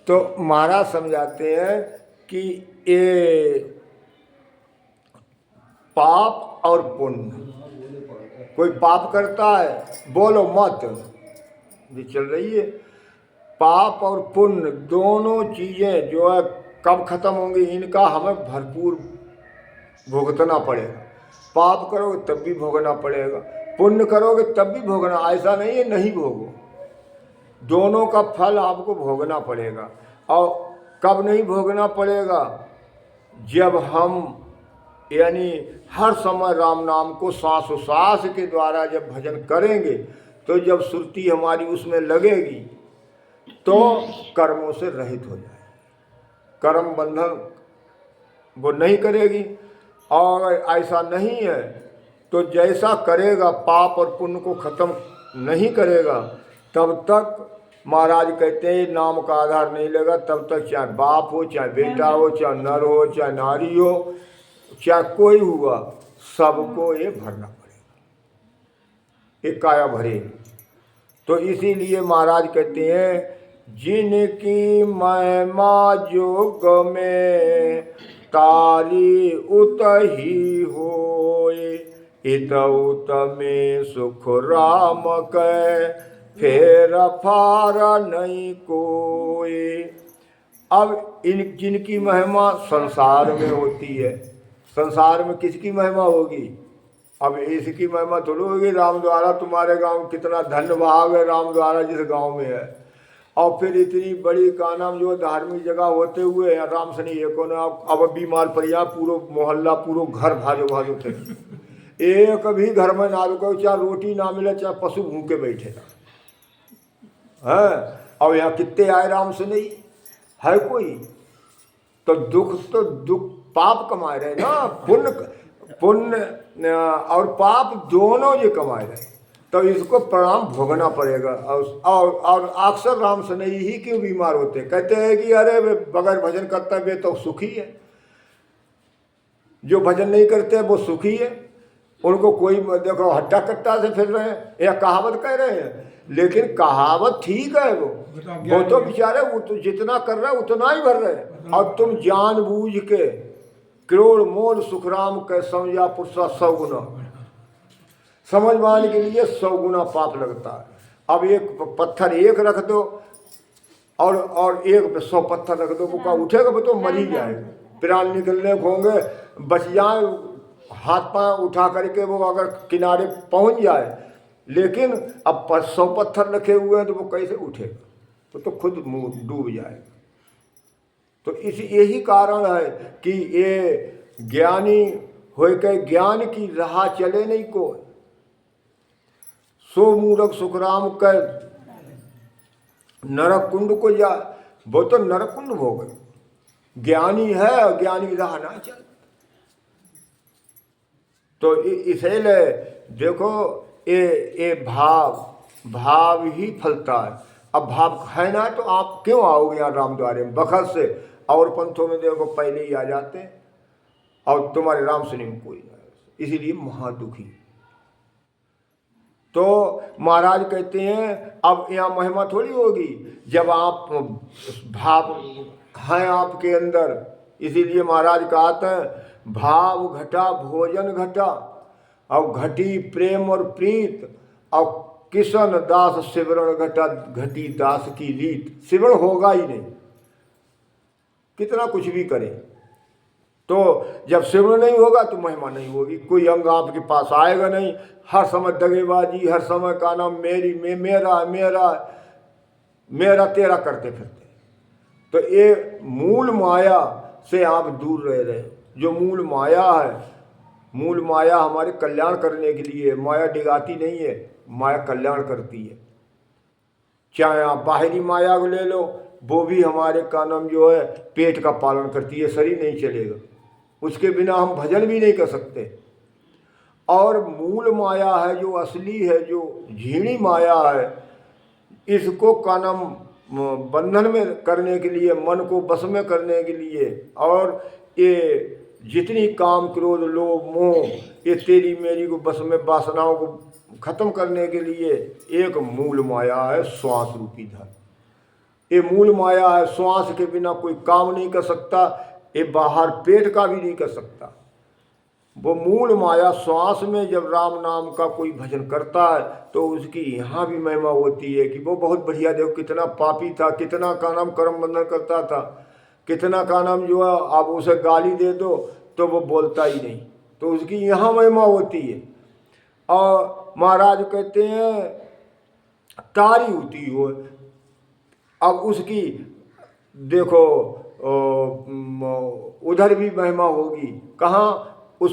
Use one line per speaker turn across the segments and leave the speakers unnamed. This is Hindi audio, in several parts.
तो महाराज समझाते हैं कि ये पाप और पुण्य, कोई पाप करता है, बोलो मत भी चल रही है, पाप और पुण्य दोनों चीज़ें जो है कब खत्म होंगी, इनका हमें भरपूर भुगतना पड़ेगा। पाप करोगे तब भी भोगना पड़ेगा, पुण्य करोगे तब भी भोगना, ऐसा नहीं है नहीं भोगो, दोनों का फल आपको भोगना पड़ेगा। और कब नहीं भोगना पड़ेगा, जब हम यानी हर समय राम नाम को श्वासोश्वास के द्वारा जब भजन करेंगे, तो जब सुरती हमारी उसमें लगेगी तो कर्मों से रहित हो जाए, कर्म बंधन वो नहीं करेगी। और ऐसा नहीं है तो जैसा करेगा पाप और पुण्य को खत्म नहीं करेगा, तब तक महाराज कहते हैं नाम का आधार नहीं लेगा, तब तक चाहे बाप हो, चाहे बेटा हो, चाहे नर हो, चाहे नारी हो, चाहे कोई हुआ, सबको ये भरना पड़ेगा, ये काया भरेगी। तो इसीलिए महाराज कहते हैं जिनकी महिमा जोग में तारी उत ही होए, इत उत में सुख राम कै फेर फार नहीं कोई। अब इन जिनकी महिमा संसार में होती है, संसार में किसकी महिमा होगी, अब इसकी महिमा थोड़ी होगी राम द्वारा तुम्हारे गांव कितना धन्य भाग है, राम द्वारा जिस गांव में है। और फिर इतनी बड़ी का नाम जो धार्मिक जगह होते हुए राम सनी एको ने अब बीमार पड़ जा, पूरा मोहल्ला पूरा घर भाजो भाजो थे, एक भी घर में ना रुको, चाहे रोटी ना मिले, चाहे पशु भूखे बैठे है। अब यहाँ कितने आए राम सनी है कोई, तो दुख पाप कमाए रहे ना, पुण्य और पाप दोनों ये कमाए रहे, तो इसको परिणाम भोगना पड़ेगा। और अक्सर राम सनई ही क्यों बीमार होते, कहते हैं कि अरे बगैर भजन करता है तो सुखी है, जो भजन नहीं करते वो सुखी है, उनको कोई देखो हट्टा कट्टा से फिर रहे हैं, या कहावत कह रहे हैं, लेकिन कहावत ठीक है, वो तो बेचारे वो तो जितना कर रहे उतना ही भर रहे। और तुम जानबूझ के करोड़ मोल सुखराम के समझा पुरुषा 100 गुना, समझ मान के लिए 100 गुना पाप लगता है। अब एक पत्थर एक रख दो और एक 100 पत्थर रख दो, वो का उठेगा, वो तो मर ही जाएगा, प्राण निकलने को होंगे, बच जाए, हाथ पांव उठा करके वो अगर किनारे पहुंच जाए, लेकिन अब 100 पत्थर रखे हुए हैं तो वो कैसे उठेगा, तो खुद मुंह डूब जाएगा। तो इसी यही कारण है कि ये ज्ञानी हो के ज्ञान की राह चले नहीं को, सो मूर्ख सुखराम कर नरक कुंड को जा, वो तो नरक कुंड हो गए, ज्ञानी है और ज्ञानी राह ना चल। तो इसलिए देखो ये भाव ही फलता है। अब भाव है ना तो आप क्यों आओगे यहाँ राम द्वारे में बखत से, और पंथों में देखो पहले ही आ जाते हैं, और तुम्हारे राम सुनी में कोई नहीं, इसीलिए महादुखी। तो महाराज कहते हैं अब यहाँ महिमा थोड़ी होगी जब आप भाव हैं आपके अंदर, इसीलिए महाराज कहते हैं भाव घटा भोजन घटा, और घटी प्रेम और प्रीत, और किशन दास सिमरण घटा, घटी दास की रीत। सिमरण होगा ही नहीं, कितना कुछ भी करें, तो जब सिमरण नहीं होगा तो महिमा नहीं होगी, कोई अंग आपके पास आएगा नहीं, हर समय दगेबाजी, हर समय का नाम मेरी मेरा मेरा मेरा तेरा करते फिरते। तो ये मूल माया से आप दूर रह रहे। जो मूल माया है, मूल माया हमारे कल्याण करने के लिए, माया डिगाती नहीं है, माया कल्याण करती है। चाहे आप बाहरी माया को ले लो, वो भी हमारे का नाम जो है पेट का पालन करती है, शरीर नहीं चलेगा, उसके बिना हम भजन भी नहीं कर सकते। और मूल माया है जो असली है, जो झीणी माया है, इसको का नाम बंधन में करने के लिए, मन को बस में करने के लिए, और ये जितनी काम क्रोध लोभ मोह ये तेरी मेरी को बस में वासनाओं को खत्म करने के लिए एक मूल माया है, श्वास रूपी धन। ये मूल माया है, श्वास के बिना कोई काम नहीं कर सकता, ये बाहर पेट का भी नहीं कर सकता। वो मूल माया श्वास में जब राम नाम का कोई भजन करता है तो उसकी यहाँ भी महिमा होती है कि वो बहुत बढ़िया, देखो कितना पापी था, कितना का नाम कर्म बंधन करता था, कितना का नाम जो है आप उसे गाली दे दो तो वो बोलता ही नहीं, तो उसकी यहाँ महिमा होती है। और महाराज कहते हैं तारी होती हो, अब उसकी देखो उधर भी महिमा होगी, कहाँ? उस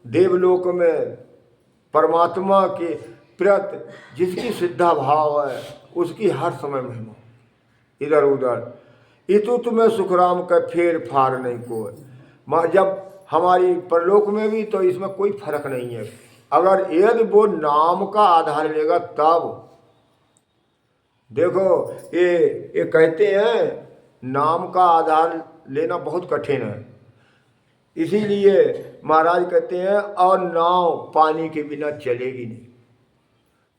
देवलोक में परमात्मा के प्रति जिसकी सिद्धा भाव है उसकी हर समय महिमा, इधर उधर इतु तुम्हें सुखराम का फेर फार नहीं कोई। जब हमारी परलोक में भी तो इसमें कोई फर्क नहीं है, अगर यदि वो नाम का आधार लेगा तब। देखो ये कहते हैं नाम का आधार लेना बहुत कठिन है, इसीलिए महाराज कहते हैं और नाव पानी के बिना चलेगी नहीं।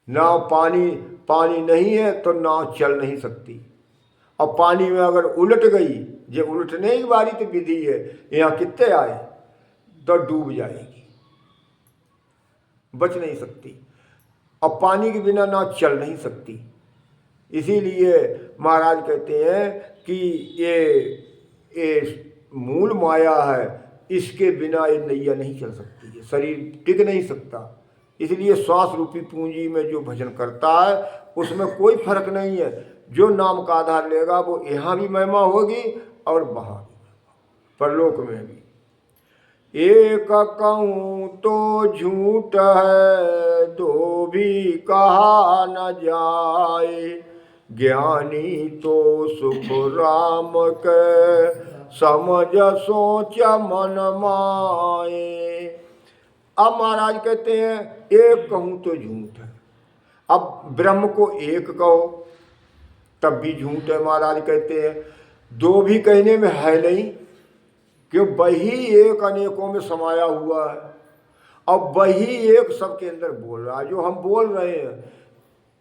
नाव पानी नहीं है तो नाव चल नहीं सकती, और पानी में अगर उलट गई, ये उलटने की बारी तो विधि है, यहाँ कितने आए तो डूब जाएगी, बच नहीं सकती, और पानी के बिना नाव चल नहीं सकती। इसीलिए महाराज कहते हैं कि ये मूल माया है, इसके बिना ये नैया नहीं चल सकती है, शरीर टिक नहीं सकता। इसलिए श्वास रूपी पूंजी में जो भजन करता है उसमें कोई फर्क नहीं है, जो नाम का आधार लेगा वो यहाँ भी महिमा होगी और वहाँ भी परलोक में भी। एक कहूँ तो झूठ है, दो भी कहा न जाए, ज्ञानी तो सुख राम के समझ सोच मन माए। अब महाराज कहते हैं एक कहूँ तो झूठ है, अब ब्रह्म को एक कहो तब भी झूठ है। महाराज कहते हैं दो भी कहने में है नहीं, क्यों? वही एक अनेकों में समाया हुआ है, अब वही एक सबके अंदर बोल रहा है। जो हम बोल रहे हैं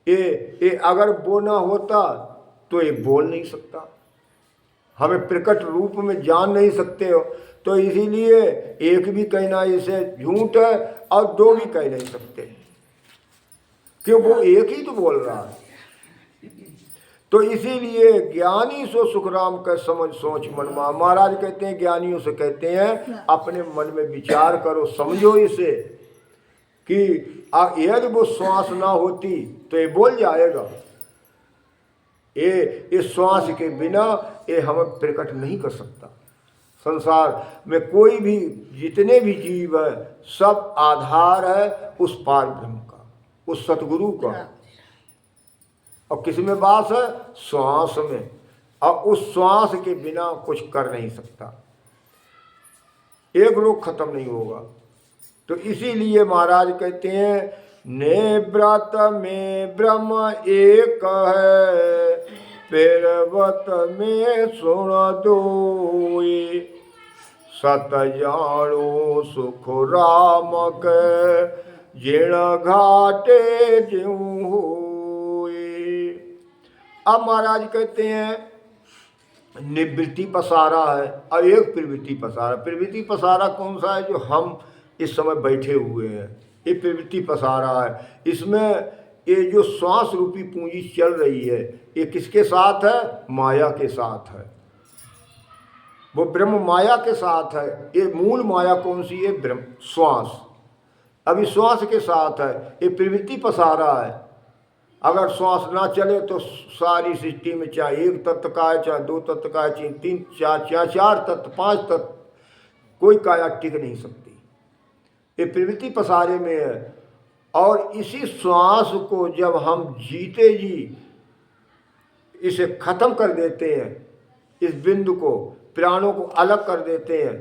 ये अगर वो ना होता तो ये बोल नहीं सकता, हमें प्रकट रूप में जान नहीं सकते हो, तो इसीलिए एक भी कहना इसे झूठ है और दो भी कह नहीं सकते, क्यों? वो एक ही तो बोल रहा है। तो इसीलिए ज्ञानी सो सुखराम का समझ सोच मनमा। महाराज कहते हैं ज्ञानियों से कहते हैं अपने मन में विचार करो, समझो इसे कि यदि वो श्वास ना होती तो ये बोल जाएगा। ये श्वास के बिना ये हमें प्रकट नहीं कर सकता। संसार में कोई भी जितने भी जीव है सब आधार है उस पार ब्रह्म का, उस सतगुरु का। और किस में वास है? श्वास में, और उस श्वास के बिना कुछ कर नहीं सकता, एक लोग खत्म नहीं होगा। तो इसीलिए महाराज कहते हैं ने व्रत में ब्रह्म एक है, पेरवत में सुन दोई, सत जानो सुख राम के जिण घाटे ज्यों होए। अब महाराज कहते हैं निवृत्ति पसारा है और एक प्रवृत्ति पसारा। प्रवृत्ति पसारा कौन सा है? जो हम इस समय बैठे हुए हैं, ये प्रवृत्ति पसारा है। इसमें ये जो श्वास रूपी पूंजी चल रही है ये किसके साथ है? माया के साथ है, वो ब्रह्म माया के साथ है। ये मूल माया कौन सी है? ब्रह्म श्वास। अभी श्वास के साथ है, ये प्रवृत्ति पसारा है। अगर श्वास ना चले तो सारी सृष्टि में चाहे एक तत्व का है, चाहे दो तत्व का है, चाहे तीन चार तत्व, पांच तत्व, कोई काया टिक नहीं सकती। ये प्रवृत्ति पसारे में है। और इसी श्वास को जब हम जीते जी इसे खत्म कर देते हैं, इस बिंदु को, प्राणों को अलग कर देते हैं,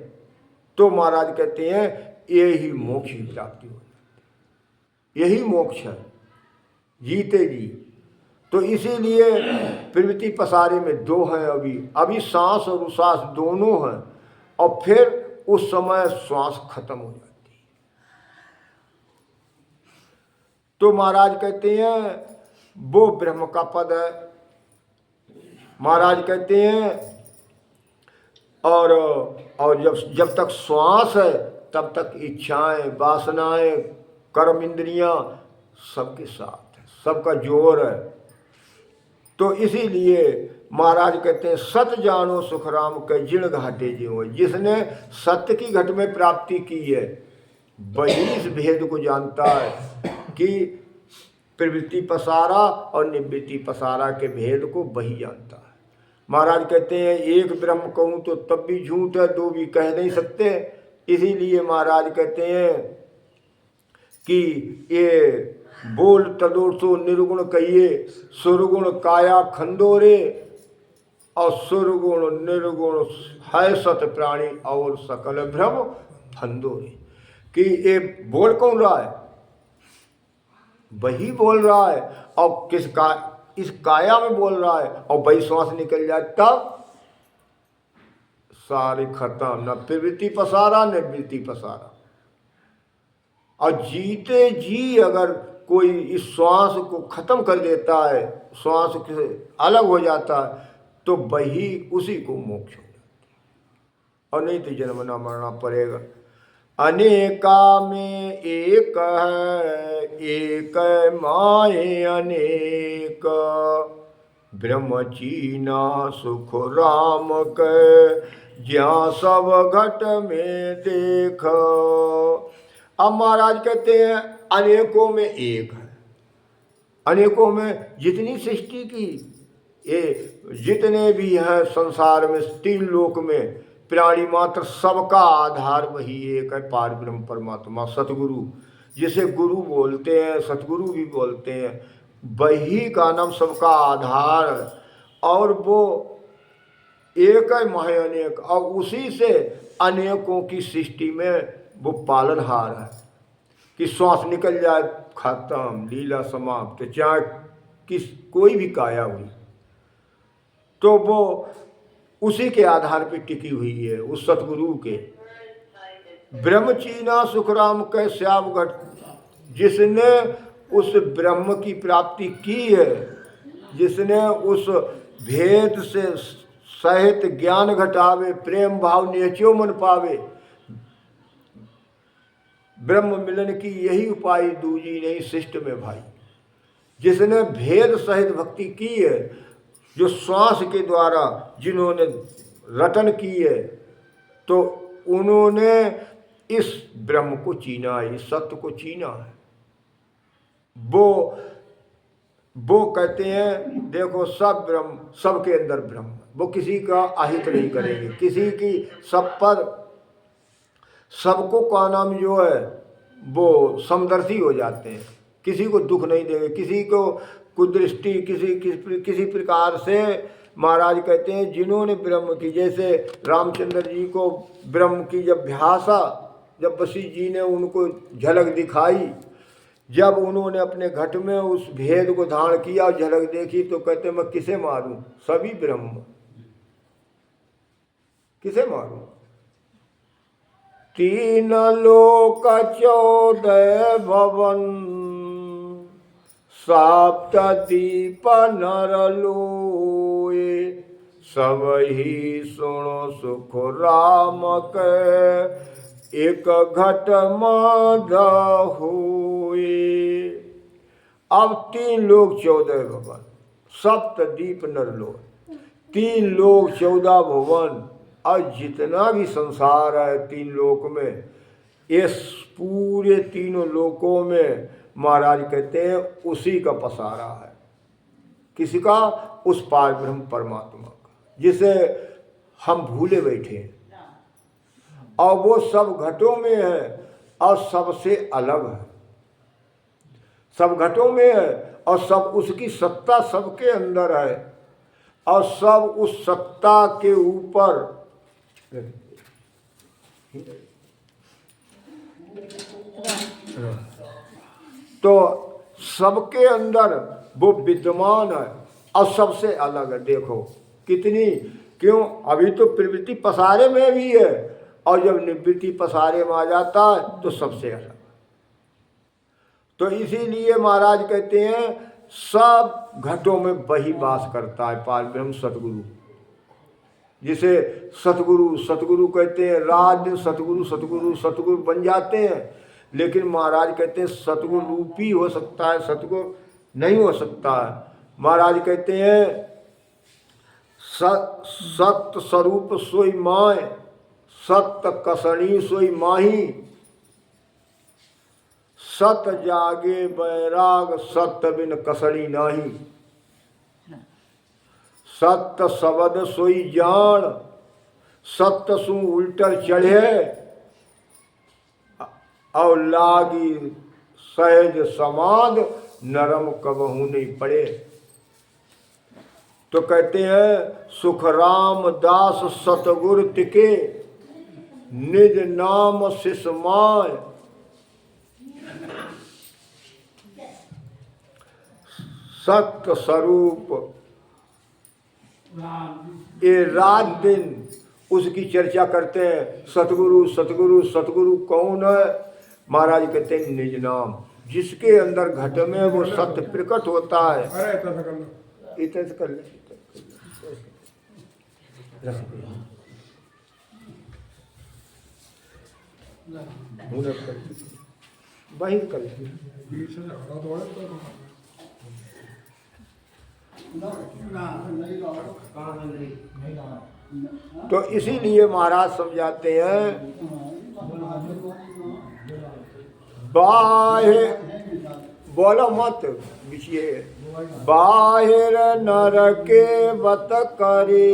तो महाराज कहते हैं यही मोक्ष की प्राप्ति हो जाती है, यही मोक्ष है, जीते जी। तो इसीलिए प्रवृत्ति पसारे में दो हैं, अभी सांस और उश्वास दोनों हैं, और फिर उस समय श्वास खत्म हो जाती है। तो महाराज कहते हैं वो ब्रह्म का पद है। महाराज कहते हैं और जब तक श्वास है तब तक इच्छाएं, वासनाएं, कर्म, इंद्रियां सबके साथ है, सबका जोर है। तो इसीलिए महाराज कहते हैं सत जानो सुखराम के जिण घाटे जियो। जिसने सत्य की घट में प्राप्ति की है वही इस भेद को जानता है कि प्रवृत्ति पसारा और निवृत्ति पसारा के भेद को वही जानता है। महाराज कहते हैं एक ब्रह्म कहूँ तो तब भी झूठ है, दो भी कह नहीं सकते। इसीलिए महाराज कहते हैं कि ये बोल तदोषो निर्गुण कहिए, सुरगुण काया खंडोरे, और सुरगुण निर्गुण है सत प्राणी और सकल भ्रम फंदोरे। कि ये बोल कौन रहा है? वही बोल रहा है। और इस काया में बोल रहा है, और वही श्वास निकल जाए तब सारे खत्म, न प्रवृत्ति पसारा न वृत्ति पसारा। और जीते जी अगर कोई इस श्वास को खत्म कर देता है, श्वास से अलग हो जाता है, तो वही उसी को मोक्ष हो जाता है, और नहीं तो जन्मना मरना पड़ेगा। अनेका में एक है, एक माए अनेक, ब्रह्म चीना सुख राम के, ज्યાં सब घट में देख। अब महाराज कहते हैं अनेकों में एक है। अनेकों में जितनी सृष्टि की ये जितने भी हैं संसार में, तीन लोक में प्राणी मात्र, सबका आधार वही एक है, पार ब्रह्म परमात्मा सतगुरु, जिसे गुरु बोलते हैं, सतगुरु भी बोलते हैं। वही का नाम सबका आधार है, और वो एक है महे अनेक, और उसी से अनेकों की सृष्टि में वो पालनहार है। कि श्वास निकल जाए खत्म, लीला समाप्त, चाहे कोई भी काया हुई, तो वो उसी के आधार पे टिकी हुई है, उस सतगुरु के। ब्रह्मचीना सुखराम के श्यावघट, जिसने उस ब्रह्म की प्राप्ति की है, जिसने उस भेद से सहित ज्ञान घटावे, प्रेम भाव निहचो मन पावे, ब्रह्म मिलन की यही उपाय दूजी नहीं सृष्टि में भाई। जिसने भेद सहित भक्ति की है, जो श्वास के द्वारा जिन्होंने रटन की है, तो उन्होंने इस ब्रह्म को चीना है, इस सत्य को चीना है। वो कहते हैं देखो सब ब्रह्म, सबके अंदर ब्रह्म, वो किसी का अहित नहीं करेंगे, किसी की सब पर, सबको का नाम जो है वो समदर्शी हो जाते हैं, किसी को दुख नहीं देंगे, किसी को कुदृष्टि किसी प्रकार से। महाराज कहते हैं जिन्होंने ब्रह्म की, जैसे रामचंद्र जी को ब्रह्म की जब ध्यासा, जब वशिष्ठ जी ने उनको झलक दिखाई, जब उन्होंने अपने घट में उस भेद को धारण किया और झलक देखी, तो कहते मैं किसे मारूं, सभी ब्रह्म, किसे मारूं। तीन लोक 14 भवन, सप्तदीप नर लोए, सब ही सुनो सुख राम के, एक घट मध हुए। अब 3 लोक 14 भवन, सप्तदीप नर लोए, 3 लोक 14 भवन, और जितना भी संसार है 3 लोक में, इस पूरे तीनों लोकों में महाराज कहते हैं उसी का पसारा है। किसी का? उस पार ब्रह्म परमात्मा का, जिसे हम भूले बैठे हैं, और वो सब घटों में है और सबसे अलग है, सब घटों में है और सब उसकी सत्ता सबके अंदर है, और सब उस सत्ता के ऊपर तो सबके अंदर वो विद्यमान है और सबसे अलग है। देखो कितनी, क्यों? अभी तो प्रवृत्ति पसारे में भी है, और जब निवृत्ति पसारे में आ जाता है तो सबसे अलग। तो इसीलिए महाराज कहते हैं सब घटों में वही वास करता है पार ब्रह्म सतगुरु, जिसे सतगुरु सतगुरु कहते हैं। रात दिन सतगुरु सतगुरु सतगुरु बन जाते हैं, लेकिन महाराज कहते हैं सतगुरु रूपी हो सकता है, सतगुरु नहीं हो सकता है। महाराज कहते हैं सत्य स्वरूप सोई माय, सत्य कसणी सोई माही, सत जागे बैराग सत्य बिन कसणी नाही, सत्य शब्द सोई जान, सत्य सु उल्टर चढ़े, और लागी सहज समाध नरम कबहू नहीं पड़े। तो कहते हैं सुख राम दास सतगुर टिके, निज नाम सिसमाय, सत्य स्वरूप। ये रात दिन उसकी चर्चा करते हैं, सतगुरु सतगुरु सतगुरु कौन है? महाराज कहते हैं निज नाम, जिसके अंदर घट में वो सत्य प्रकट होता है। इतने से कर ले, वही कर ले। तो इसीलिए महाराज समझाते हैं बाहर बोलो मत बिछिए, बाहर नर के बत करे,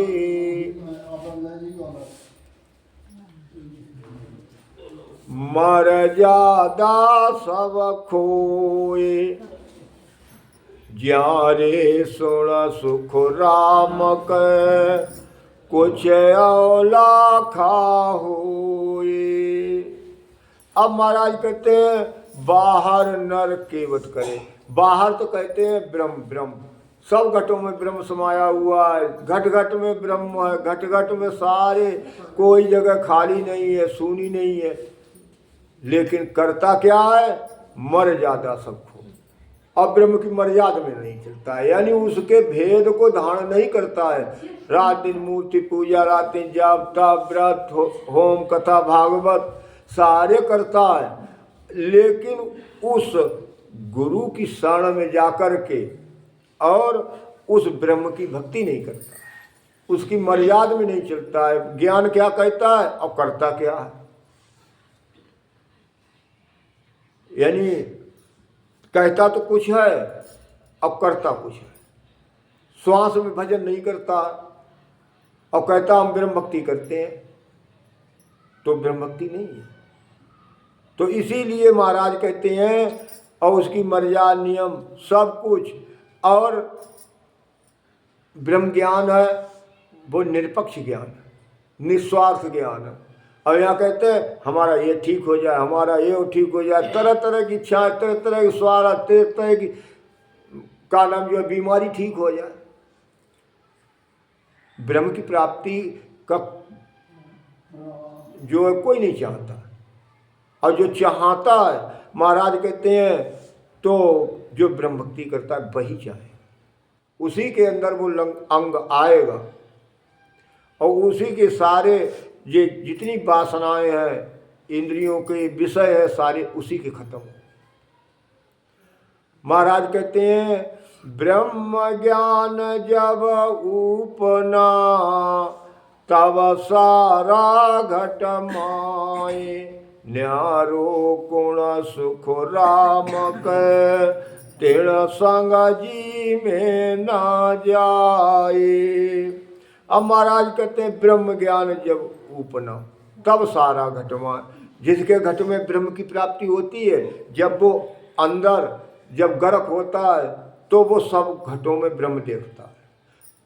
मर्यादा सब खोए, ज्यारे सुण सुख राम के, कुछ औला होए। अब महाराज कहते हैं बाहर नर केवत करे। बाहर तो कहते हैं ब्रह्म, ब्रह्म सब घटों में ब्रह्म समाया हुआ है, घट घट में ब्रह्म है, घट घट में सारे, कोई जगह खाली नहीं है, सूनी नहीं है। लेकिन करता क्या है? मर्यादा सबको, अब ब्रह्म की मर्यादा में नहीं चलता है, यानी उसके भेद को धारण नहीं करता है। रात दिन मूर्ति पूजा, रात दिन जाप तप व्रत होम कथा भागवत सारे करता है, लेकिन उस गुरु की शरण में जाकर के और उस ब्रह्म की भक्ति नहीं करता, उसकी मर्यादा में नहीं चलता है। ज्ञान क्या कहता है और करता क्या है, यानी कहता तो कुछ है अब करता कुछ है। श्वास में भजन नहीं करता और कहता हम ब्रह्म भक्ति करते हैं, तो ब्रह्म भक्ति नहीं है। तो इसीलिए महाराज कहते हैं और उसकी मर्यादा नियम सब कुछ, और ब्रह्म ज्ञान है वो निरपेक्ष ज्ञान है, निस्वार्थ ज्ञान है। और यहाँ कहते हैं हमारा ये ठीक हो जाए, हमारा ये ठीक हो जाए, तरह तरह की इच्छाएं, तरह तरह की स्वार्थ, तरह तरह की का नाम जो है बीमारी ठीक हो जाए। ब्रह्म की प्राप्ति का जो है कोई नहीं चाहता, और जो चाहता है महाराज कहते हैं तो जो ब्रह्म भक्ति करता है वही चाहे, उसी के अंदर वो अंग आएगा और उसी के सारे ये जितनी वासनाएं हैं, इंद्रियों के विषय है, सारे उसी के खत्म हो। महाराज कहते हैं ब्रह्म ज्ञान जब उपना, तब सारा घट माए, न्यारो गुण सुख राम के, तेण संग जी में ना जाए। अब महाराज कहते हैं ब्रह्म ज्ञान जब उपना, तब सारा घटमा, जिसके घट में ब्रह्म की प्राप्ति होती है, जब वो अंदर जब गर्क होता है तो वो सब घटों में ब्रह्म देखता है।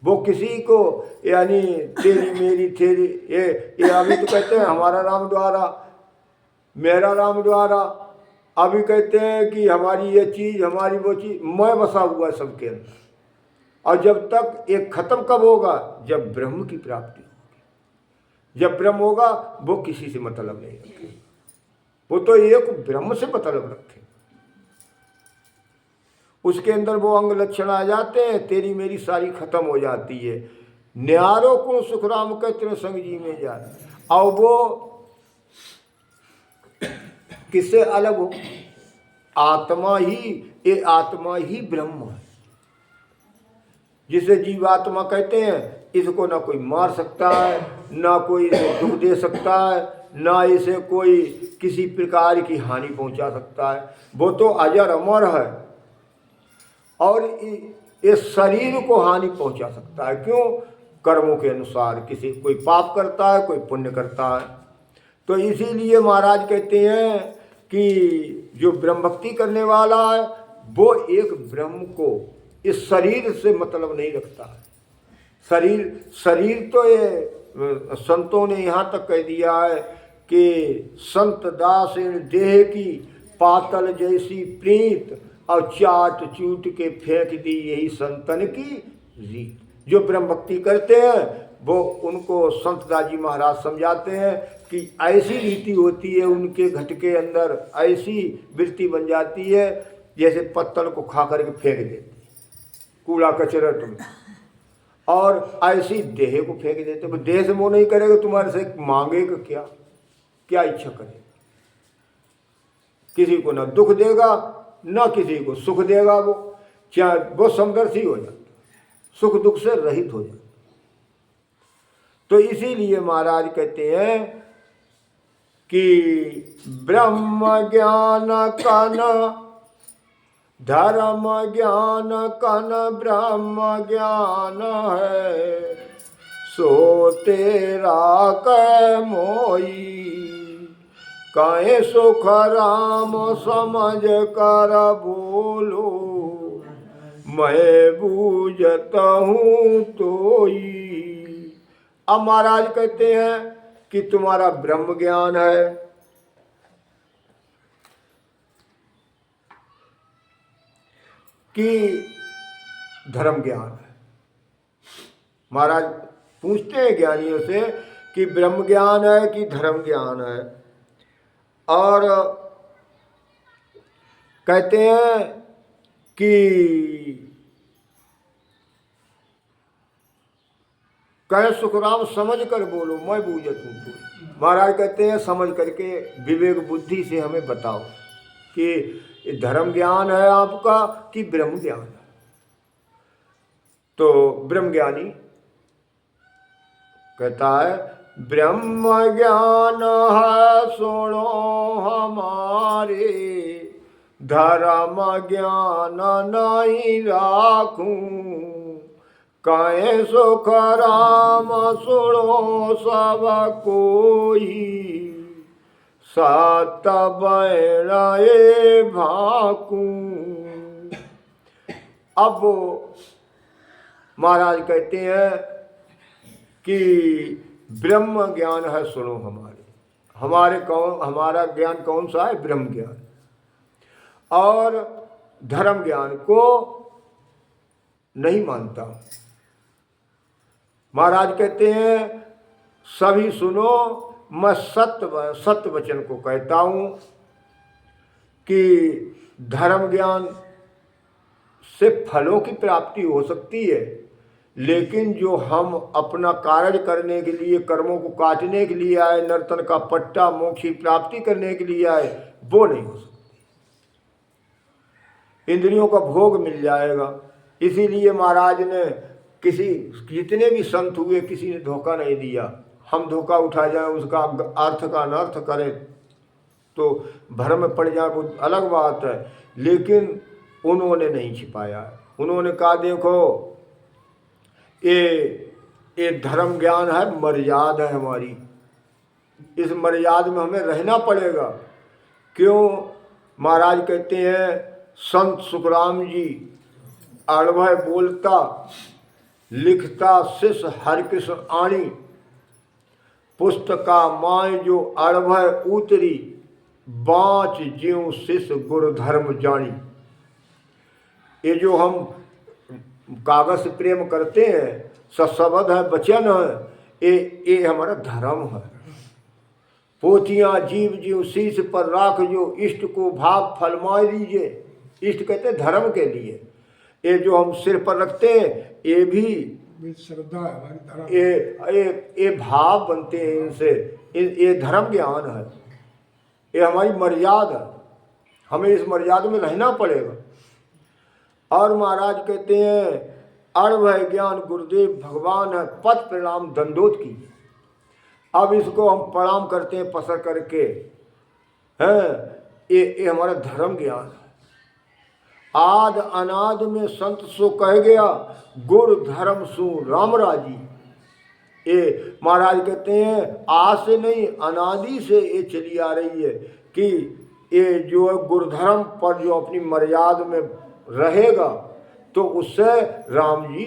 वो किसी को यानी तेरी मेरी तेरी ये अभी तो कहते हैं हमारा राम द्वारा, मेरा राम द्वारा, अभी कहते हैं कि हमारी ये चीज़, हमारी वो चीज़, मैं बसा हुआ है सबके अंदर। और जब तक ये खत्म कब होगा? जब ब्रह्म की प्राप्ति होगी। जब ब्रह्म होगा वो किसी से मतलब नहीं रखे, वो तो एक ब्रह्म से मतलब रखे। उसके अंदर वो अंग लक्षण आ जाते हैं, तेरी मेरी सारी खत्म हो जाती है। न्यारो को सुखराम कहते संग जी में जाए, और वो किससे अलग हो? आत्मा ही, ये आत्मा ही ब्रह्म है, जिसे जीवात्मा कहते हैं। इसको ना कोई मार सकता है, ना कोई इसे दुख दे सकता है, ना इसे कोई किसी प्रकार की हानि पहुंचा सकता है। वो तो अजर अमर है, और ये शरीर को हानि पहुंचा सकता है। क्यों? कर्मों के अनुसार, किसी कोई पाप करता है, कोई पुण्य करता है। तो इसीलिए महाराज कहते हैं कि जो ब्रह्म भक्ति करने वाला है वो एक ब्रह्म को, इस शरीर से मतलब नहीं रखता है। शरीर तो ये संतों ने यहाँ तक कह दिया है कि संत दास देह की पातल जैसी प्रीत, और चाट चूट के फेंक दी यही संतन की रीत। जो ब्रह्म भक्ति करते हैं वो, उनको संत दाजी महाराज समझाते हैं कि ऐसी रीति होती है उनके घट के अंदर, ऐसी वृत्ति बन जाती है जैसे पत्तल को खा करके फेंक देते कूड़ा कचरा में, और ऐसी देह को फेंक देते। तो देह से वो नहीं करेगा, तुम्हारे से मांगेगा क्या इच्छा करे? किसी को ना दुख देगा, ना किसी को सुख देगा। वो समदर्शी हो जाता, सुख दुख से रहित हो जाता। तो इसीलिए महाराज कहते हैं कि ब्रह्म ज्ञान कन धर्म ज्ञान कन ब्रह्म ज्ञान है, सो तेरा कै मोई, काहे सुख राम समझ कर बोलो, मैं बूझता हूँ तोई। अब महाराज कहते हैं कि तुम्हारा ब्रह्म ज्ञान है, कि धर्म ज्ञान है। महाराज पूछते हैं ज्ञानियों से कि ब्रह्म ज्ञान है कि धर्म ज्ञान है, और कहते हैं कि कहे सुखराम समझ कर बोलो, मैं बूझत हूँ। महाराज कहते हैं समझ करके विवेक बुद्धि से हमें बताओ कि धर्म ज्ञान है आपका कि ब्रह्म ज्ञान है। तो ब्रह्म ज्ञानी कहता है ब्रह्म ज्ञान है सुनो हमारे, धर्म ज्ञान नहीं राखूं, काहे सुख राम सुनो सब कोई, सात बैराए भाकू। अब महाराज कहते हैं कि ब्रह्म ज्ञान है सुनो हमारा ज्ञान कौन सा है? ब्रह्म ज्ञान। और धर्म ज्ञान को नहीं मानता। महाराज कहते हैं सभी सुनो, मैं सत्य वचन को कहता हूँ कि धर्म ज्ञान से फलों की प्राप्ति हो सकती है, लेकिन जो हम अपना कार्य करने के लिए, कर्मों को काटने के लिए आए, नर्तन का पट्टा मोक्ष की प्राप्ति करने के लिए आए, वो नहीं हो सकती। इंद्रियों का भोग मिल जाएगा। इसीलिए महाराज ने जितने भी संत हुए किसी ने धोखा नहीं दिया। हम धोखा उठा जाए, उसका अर्थ का अनर्थ करें तो भ्रम में पड़ जाए, वो अलग बात है, लेकिन उन्होंने नहीं छिपाया। उन्होंने कहा देखो ये धर्म ज्ञान है, मर्यादा है हमारी, इस मर्यादा में हमें रहना पड़ेगा। क्यों? महाराज कहते हैं संत सुखराम जी अड़भय बोलता लिखता शिष्य हरिकृष्ण आणी, पुस्तका माय जो अड़भय उतरी, बाँच ज्यों शिष्य गुरु धर्म जानी। ये जो हम कागज से प्रेम करते हैं, सशब्द है, वचन है, ये हमारा धर्म है। पोथियाँ जीव जीव शीश पर राख जो, इष्ट को भाव फलमाए लीजिए, इष्ट कहते हैं धर्म के लिए। ये जो हम सिर पर रखते हैं ये भी
श्रद्धा है हमारी, धर्म।
ये भाव बनते हैं इनसे, ये धर्म ज्ञान है, ये हमारी मर्यादा है, हमें इस मर्यादा में रहना पड़ेगा। और महाराज कहते हैं अणव है ज्ञान गुरुदेव भगवान है, पद प्रणाम दंडोत कीजिए। अब इसको हम प्रणाम करते हैं पसर करके, हैं, ये हमारा धर्म ज्ञान है। आद अनाद में संत सो कह गया, गुरु धर्म सु राम राजी। ये महाराज कहते हैं आज से नहीं, अनादि से ये चली आ रही है कि ये जो है गुरुधर्म पर जो अपनी मर्यादा में रहेगा तो उससे राम जी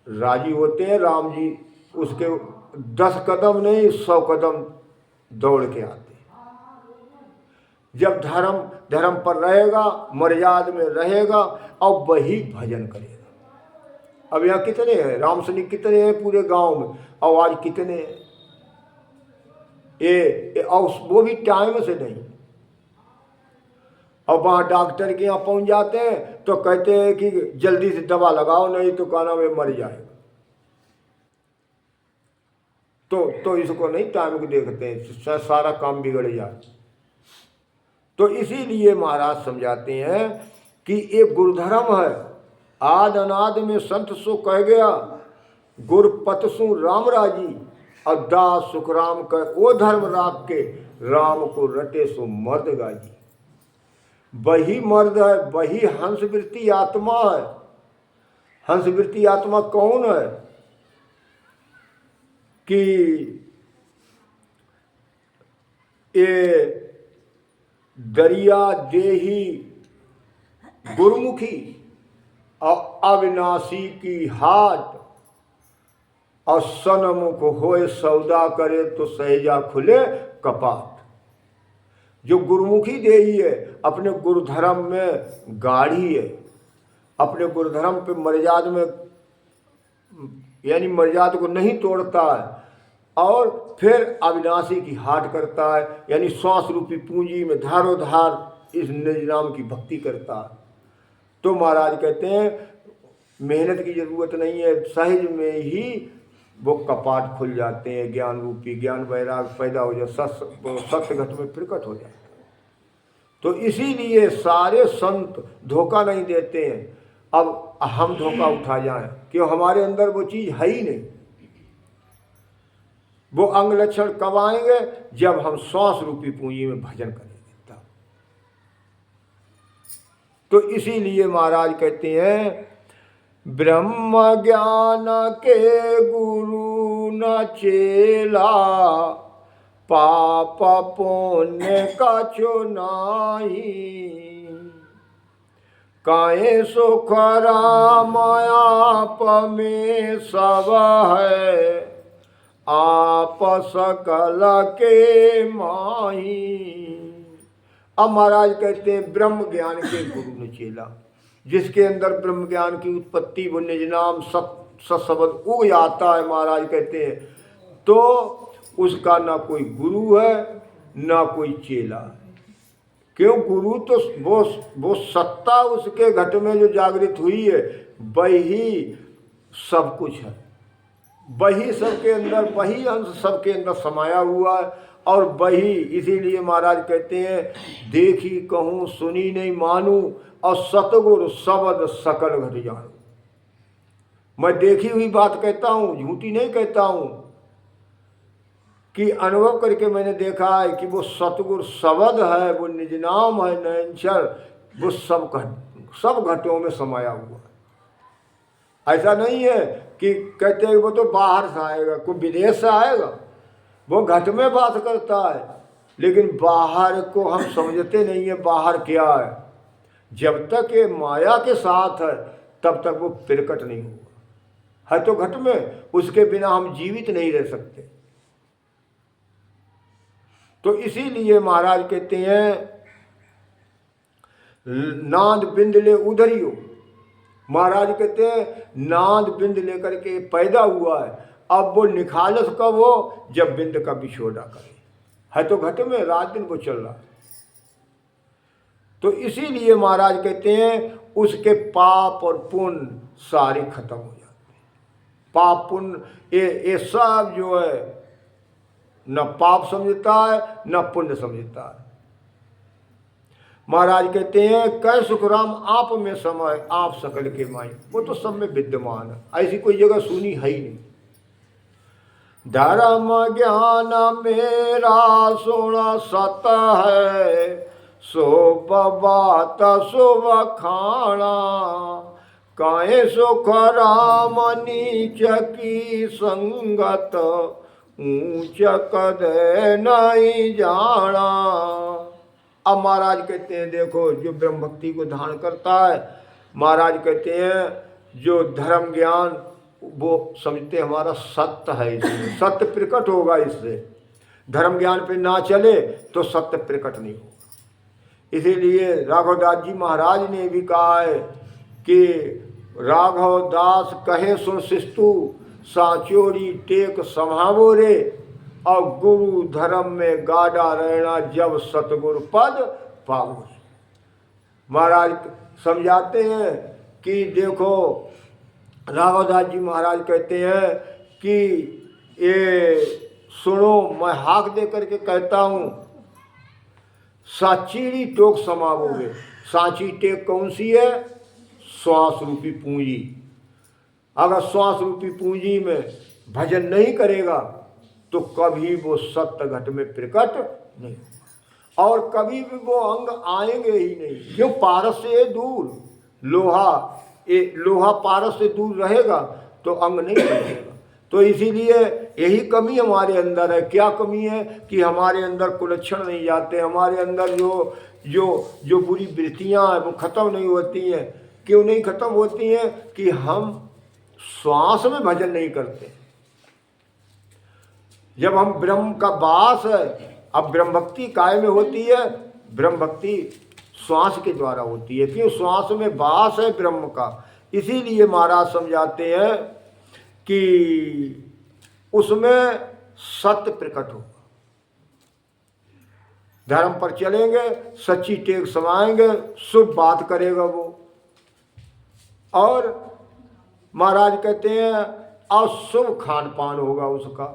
राजी होते हैं। राम जी उसके 10 कदम नहीं 100 कदम दौड़ के आते हैं। जब धर्म पर रहेगा, मर्यादा में रहेगा और वही भजन करेगा। अब यहाँ कितने हैं राम सैनिक, कितने हैं पूरे गांव में, और आज कितने हैं ये और वो भी टाइम से नहीं। और वहाँ डॉक्टर के यहाँ पहुँच जाते हैं तो कहते हैं कि जल्दी से दवा लगाओ नहीं तो काना में मर जाएगा। तो इसको नहीं टाइम को देखते हैं, सारा काम बिगड़ जाए। तो इसीलिए महाराज समझाते हैं कि ये गुरुधर्म है। आद अनाद में संत सो कह गया, गुरपत सु राम राजी। और दास सुख राम का वो धर्म राख के, राम को रटे सो मर्द गाजी। वही मर्द है, वही हंसवृत्ति आत्मा है। हंसवृत्ति आत्मा कौन है कि ये दरिया देही गुरुमुखी और अविनाशी की हाट, और सनमुख होए सौदा करे तो सहजा खुले कपाट। जो गुरुमुखी देही है, अपने गुरुधर्म में गाढ़ी है, अपने गुरुधर्म पे मर्यादा में यानी मर्यादा को नहीं तोड़ता है, और फिर अविनाशी की हाट करता है, यानी श्वास रूपी पूंजी में धारोधार इस निज नाम की भक्ति करता है। तो महाराज कहते हैं मेहनत की जरूरत नहीं है, सहज में ही वो कपाट खुल जाते हैं, ज्ञान रूपी ज्ञान वैराग पैदा हो जाए, सत्य घट में प्रकट हो जाता है। तो इसीलिए सारे संत धोखा नहीं देते हैं। अब हम धोखा उठा जाएं क्यों, हमारे अंदर वो चीज़ है ही नहीं। वो अंग लक्षण कब आएंगे, जब हम श्वास रूपी पूंजी में भजन करेंगे तब। तो इसीलिए महाराज कहते हैं ब्रह्म ज्ञान के गुरु न चेला, पाप पुण्य का चुनाई। काहे सुख राम आप में सब है, आप सकल के माही। अब महाराज कहते हैं ब्रह्म ज्ञान के गुरु न चेला, जिसके अंदर ब्रह्म ज्ञान की उत्पत्ति वो निज नाम सत्शब्द उग जाता है। महाराज कहते हैं तो उसका ना कोई गुरु है ना कोई चेला है। क्यों, गुरु तो वो सत्ता उसके घट में जो जागृत हुई है वही सब कुछ है, वही सबके अंदर, वही अंश सबके अंदर समाया हुआ है। और वही इसीलिए महाराज कहते हैं देखी कहूँ सुनी नहीं मानूं, और सतगुरु शब्द सकल घट जानूं। मैं देखी हुई बात कहता हूँ, झूठी नहीं कहता हूँ, कि अनुभव करके मैंने देखा है कि वो सतगुरु शब्द है, वो निज नाम है नयनचर, वो सब घटों में समाया हुआ है। ऐसा नहीं है कि कहते हैं वो तो बाहर से आएगा, कोई विदेश से आएगा, वो घट में बात करता है, लेकिन बाहर को हम समझते नहीं है बाहर क्या है। जब तक ये माया के साथ है तब तक वो प्रकट नहीं होगा। है तो घट में, उसके बिना हम जीवित नहीं रह सकते। तो इसीलिए महाराज कहते हैं नाद बिंद ले उधरियो। महाराज कहते हैं नाद बिंद लेकर के पैदा हुआ है, अब वो निखालस कब हो, जब बिंद का बिछोड़ा करे। है तो घट में रात दिन वो चल रहा है। तो इसीलिए महाराज कहते हैं उसके पाप और पुण्य सारे खत्म हो जाते हैं। पाप पुण्य ये सब जो है न पाप समझता है न पुण्य समझता है। महाराज कहते हैं कह सुखराम आप में समय आप सकल के माई, वो तो सब में विद्यमान है, ऐसी कोई जगह सुनी है ही नहीं। धर्म ज्ञान मेरा सोना सत है, शुभ बात शुभ खाना, काहे सुख राम नीच की संगत, ऊंच कदे नहीं जाना। अब महाराज कहते हैं देखो जो ब्रह्म भक्ति को धारण करता है, महाराज कहते हैं जो धर्म ज्ञान वो समझते हमारा सत्य है, इसमें सत्य प्रकट होगा। इससे धर्म ज्ञान पे ना चले तो सत्य प्रकट नहीं होगा। इसीलिए राघवदास जी महाराज ने भी कहा है कि राघव दास कहे सुन शिस्तु, साचोरी टेक समावो रे, और गुरु धर्म में गाड़ा रहना जब सतगुरु पद पाओ। महाराज समझाते हैं कि देखो राघवदास जी महाराज कहते हैं कि ये सुनो, मैं हाक दे करके कहता हूँ, साचीरी टोक समावोगे। सांची टेक कौन सी है? श्वास रूपी पूंजी। अगर श्वास रूपी पूंजी में भजन नहीं करेगा तो कभी वो सत्य घट में प्रकट नहीं, और कभी भी वो अंग आएंगे ही नहीं। क्यों? पारस से दूर लोहा पारस से दूर रहेगा तो अंग नहीं बनेगा। तो इसीलिए यही कमी हमारे अंदर है। क्या कमी है? कि हमारे अंदर कुलक्षण नहीं जाते, हमारे अंदर जो जो जो बुरी वृत्तियाँ हैं वो खत्म नहीं होती हैं। क्यों नहीं खत्म होती हैं? कि हम श्वास में भजन नहीं करते। जब हम ब्रह्म का वास है, अब ब्रह्म भक्ति काय में होती है? ब्रह्म भक्ति श्वास के द्वारा होती है। क्यों? श्वास में वास है ब्रह्म का। इसीलिए महाराज समझाते हैं कि उसमें सत्य प्रकट होगा। धर्म पर चलेंगे, सच्ची टेक समाएंगे, शुभ बात करेगा वो। और महाराज कहते हैं अशुभ खान पान होगा उसका,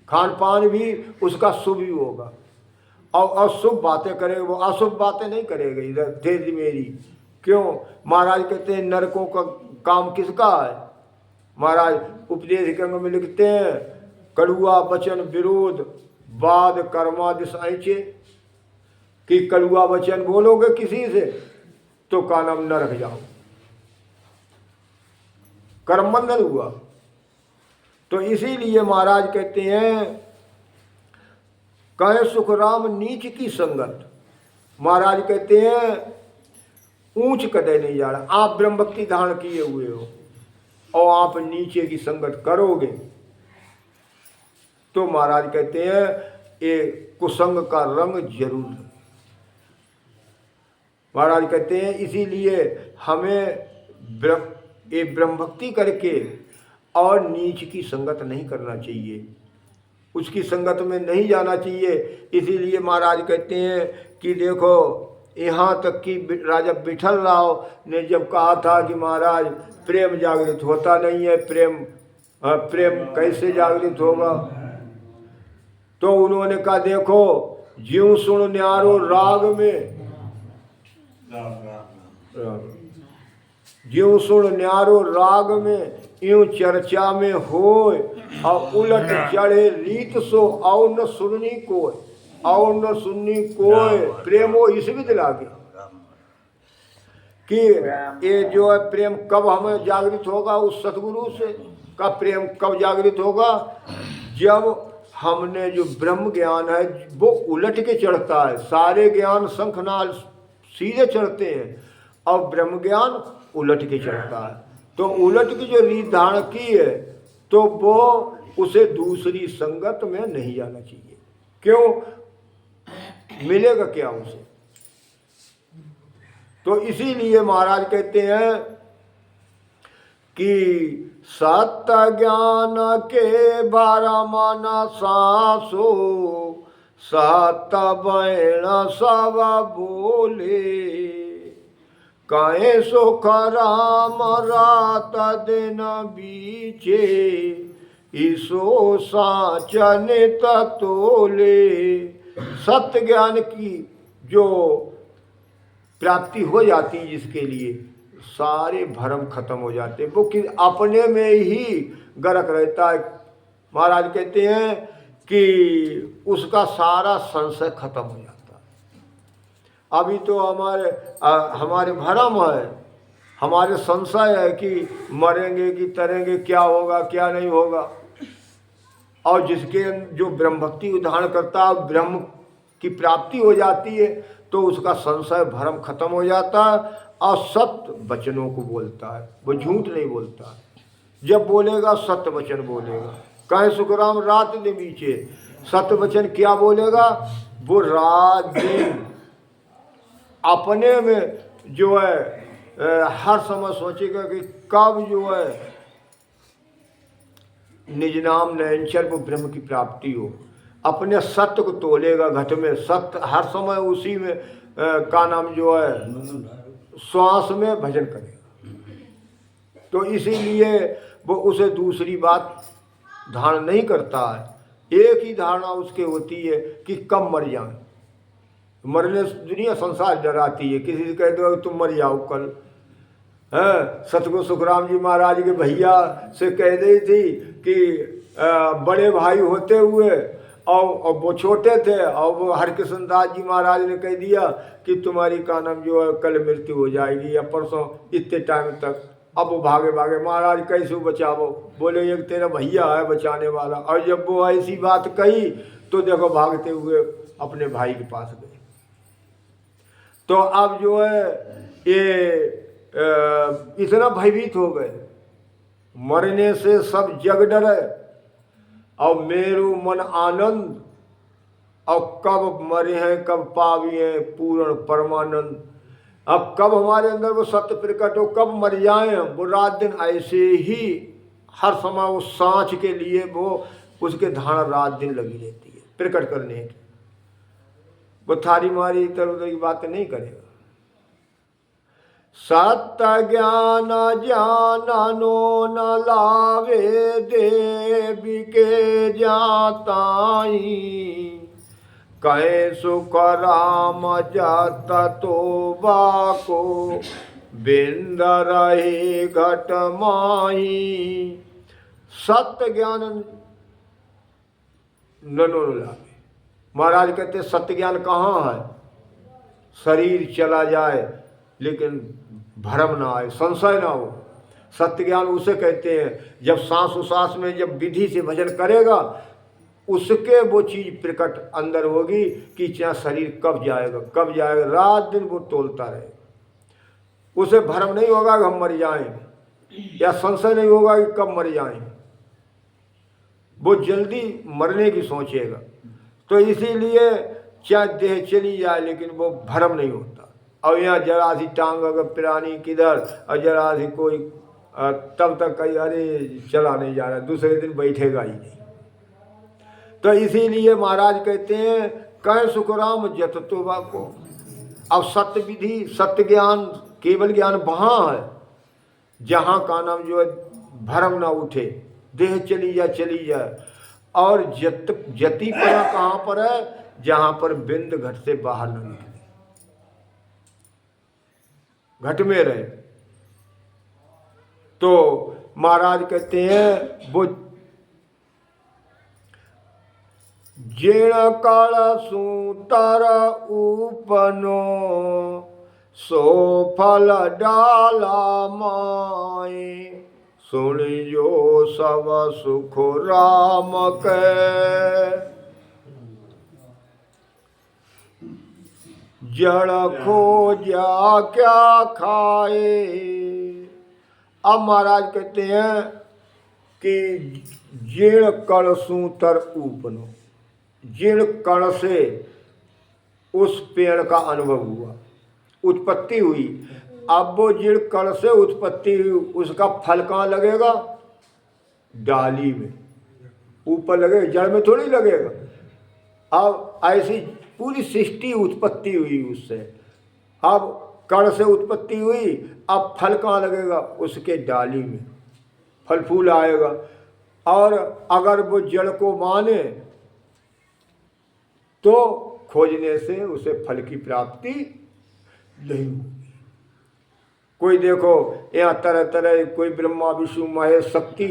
खान पान भी उसका शुभ ही होगा। और अशुभ बातें करेगा वो, अशुभ बातें नहीं करेगा इधर तेरी मेरी। क्यों? महाराज कहते हैं नरकों का काम किसका है? महाराज उपदेश अंग में लिखते हैं कड़ुआ वचन विरोध वाद कर्मादिश ऐचे, कि कड़ुआ वचन बोलोगे किसी से तो का नाम नरक जाओ, कर्म बंधन हुआ। तो इसीलिए महाराज कहते हैं कहे सुखराम नीच की संगत। महाराज कहते हैं ऊंच कदे नहीं जाना। आप ब्रह्म भक्ति धारण किए हुए हो और आप नीचे की संगत करोगे तो महाराज कहते हैं ये कुसंग का रंग जरूर है। महाराज कहते हैं इसीलिए हमें ब्रह्म भक्ति करके और नीच की संगत नहीं करना चाहिए, उसकी संगत में नहीं जाना चाहिए। इसीलिए महाराज कहते हैं कि देखो यहाँ तक कि राजा विठल राव ने जब कहा था कि महाराज प्रेम जागृत होता नहीं है, प्रेम कैसे जागृत होगा, तो उन्होंने कहा देखो ज्यों सुन न्यारो राग में, ज्यों सुन न्यारो राग में यूं चर्चा में होय, और उलट चढ़े रीत सो और न सुननी कोय, और न सुननी कोय। प्रेमो इस विध लागे कि ये जो है प्रेम कब हमें जागृत होगा? उस सतगुरु से का प्रेम कब जागृत होगा? जब हमने जो ब्रह्म ज्ञान है वो उलट के चढ़ता है। सारे ज्ञान शंखनाल सीधे चढ़ते हैं और ब्रह्म ज्ञान उलट के चढ़ता है। तो उलट की जो रीत धारण की है तो वो उसे दूसरी संगत में नहीं जाना चाहिए। क्यों? मिलेगा क्या उसे? तो इसीलिए महाराज कहते हैं कि सत्य ज्ञान के बारा माना सासो, सात बैण सब बोले, काहे सुख राम रात दिन बीचे, ईसो साचन तोले। सत्य ज्ञान की जो प्राप्ति हो जाती है जिसके लिए, सारे भ्रम खत्म हो जाते हैं। वो कि अपने में ही गर्क रहता है। महाराज कहते हैं कि उसका सारा संशय खत्म हो जाता है। अभी तो हमारे भ्रम है, हमारे संशय है कि मरेंगे कि तरेंगे, क्या होगा क्या नहीं होगा। और जिसके जो ब्रह्म भक्ति उदाहरण करता है, ब्रह्म की प्राप्ति हो जाती है, तो उसका संशय भ्रम खत्म हो जाता है और सत्य वचनों को बोलता है। वो झूठ नहीं बोलता है। जब बोलेगा सत्य वचन बोलेगा। कहे सुखराम रात दिन बीचे, सत्य वचन क्या बोलेगा? वो रात दिन अपने में जो है हर समय सोचेगा कि कब जो है निज नाम नयनचर वो ब्रह्म की प्राप्ति हो। अपने सत्य को तोलेगा घट में। सत्य हर समय उसी में का नाम जो है श्वास में भजन करेगा। तो इसीलिए वो उसे दूसरी बात धारण नहीं करता है। एक ही धारणा उसके होती है कि कब मर जाए। मरने से दुनिया संसार डराती है। किसी से कह दो तुम मर जाओ कल। सतगुरु सुखराम जी महाराज के भैया से कह दी थी कि बड़े भाई होते हुए और वो छोटे थे, और वो हरकिशन दास जी महाराज ने कह दिया कि तुम्हारी का नाम जो है कल मृत्यु हो जाएगी या परसों इतने टाइम तक। अब वो भागे भागे, महाराज कैसे बचावो? बोले एक तेरा भैया है बचाने वाला। और जब वो ऐसी बात कही तो देखो भागते हुए अपने भाई के पास गए। तो अब जो है ये इतना भयभीत हो गए, मरने से सब जग डरे और मेरू मन आनंद। और कब मरे हैं कब पाविए पूर्ण परमानंद। अब कब हमारे अंदर वो सत्य प्रकट हो, कब मर जाएं। वो रात दिन ऐसे ही हर समय वो सांच के लिए वो उसके धारण रात दिन लगी रहती है प्रकट करने की। वो थारी मारी इधर उधर की बातें नहीं करेगा। सत्य ज्ञान जानो न लावे देवी के जाताई, कहे सुख राम जात तो बाको बिंद रहे घट माही। सत्य ज्ञान ननो न लावे। महाराज कहते सत्य ज्ञान कहाँ है? शरीर चला जाए लेकिन भ्रम ना आए, संशय ना हो। सत्य ज्ञान उसे कहते हैं जब सांस उसास में जब विधि से भजन करेगा उसके वो चीज प्रकट अंदर होगी कि क्या शरीर कब जाएगा कब जाएगा। रात दिन वो तोलता रहे। उसे भ्रम नहीं होगा कि हम मर जाएं, या संशय नहीं होगा कि कब मर जाएं। वो जल्दी मरने की सोचेगा। तो इसीलिए चाहे देह चली जाए लेकिन वो भ्रम नहीं होता। और यहाँ जरा सी टांग अगर पिरानी किधर और जरा सी कोई तब तक कहीं अरे चला नहीं जा रहा, दूसरे दिन बैठेगा ही नहीं। तो इसीलिए महाराज कहते हैं कह सुखराम जत तोबा को। अब सत्य विधि सत्य ज्ञान केवल ज्ञान वहाँ है जहाँ का नाम जो है भ्रम ना उठे, देह चली जाए। और जति परा कहाँ पर है? जहाँ पर बिंद घट से बाहर न निकले, घट में रहे। तो महाराज कहते हैं वो जिण काल सूतर उपनो सो फल डाला माए, सुनियो सब सुख राम के जड़ खोजा क्या खाए। अब महाराज कहते हैं कि जीर्ण कण सूतर उपनो, जीर्ण कण से उस पेड़ का अनुभव हुआ, उत्पत्ति हुई। अब वो जीर्ण कण से उत्पत्ति हुई, उसका फल कहाँ लगेगा? डाली में, ऊपर लगेगा, जड़ में थोड़ी लगेगा। अब ऐसी पूरी सृष्टि उत्पत्ति हुई उससे। अब कण से उत्पत्ति हुई, अब फल कहाँ लगेगा? उसके डाली में फल फूल आएगा। और अगर वो जड़ को माने तो खोजने से उसे फल की प्राप्ति नहीं होगी। कोई देखो यहाँ तरह तरह, कोई ब्रह्मा विष्णु महेश शक्ति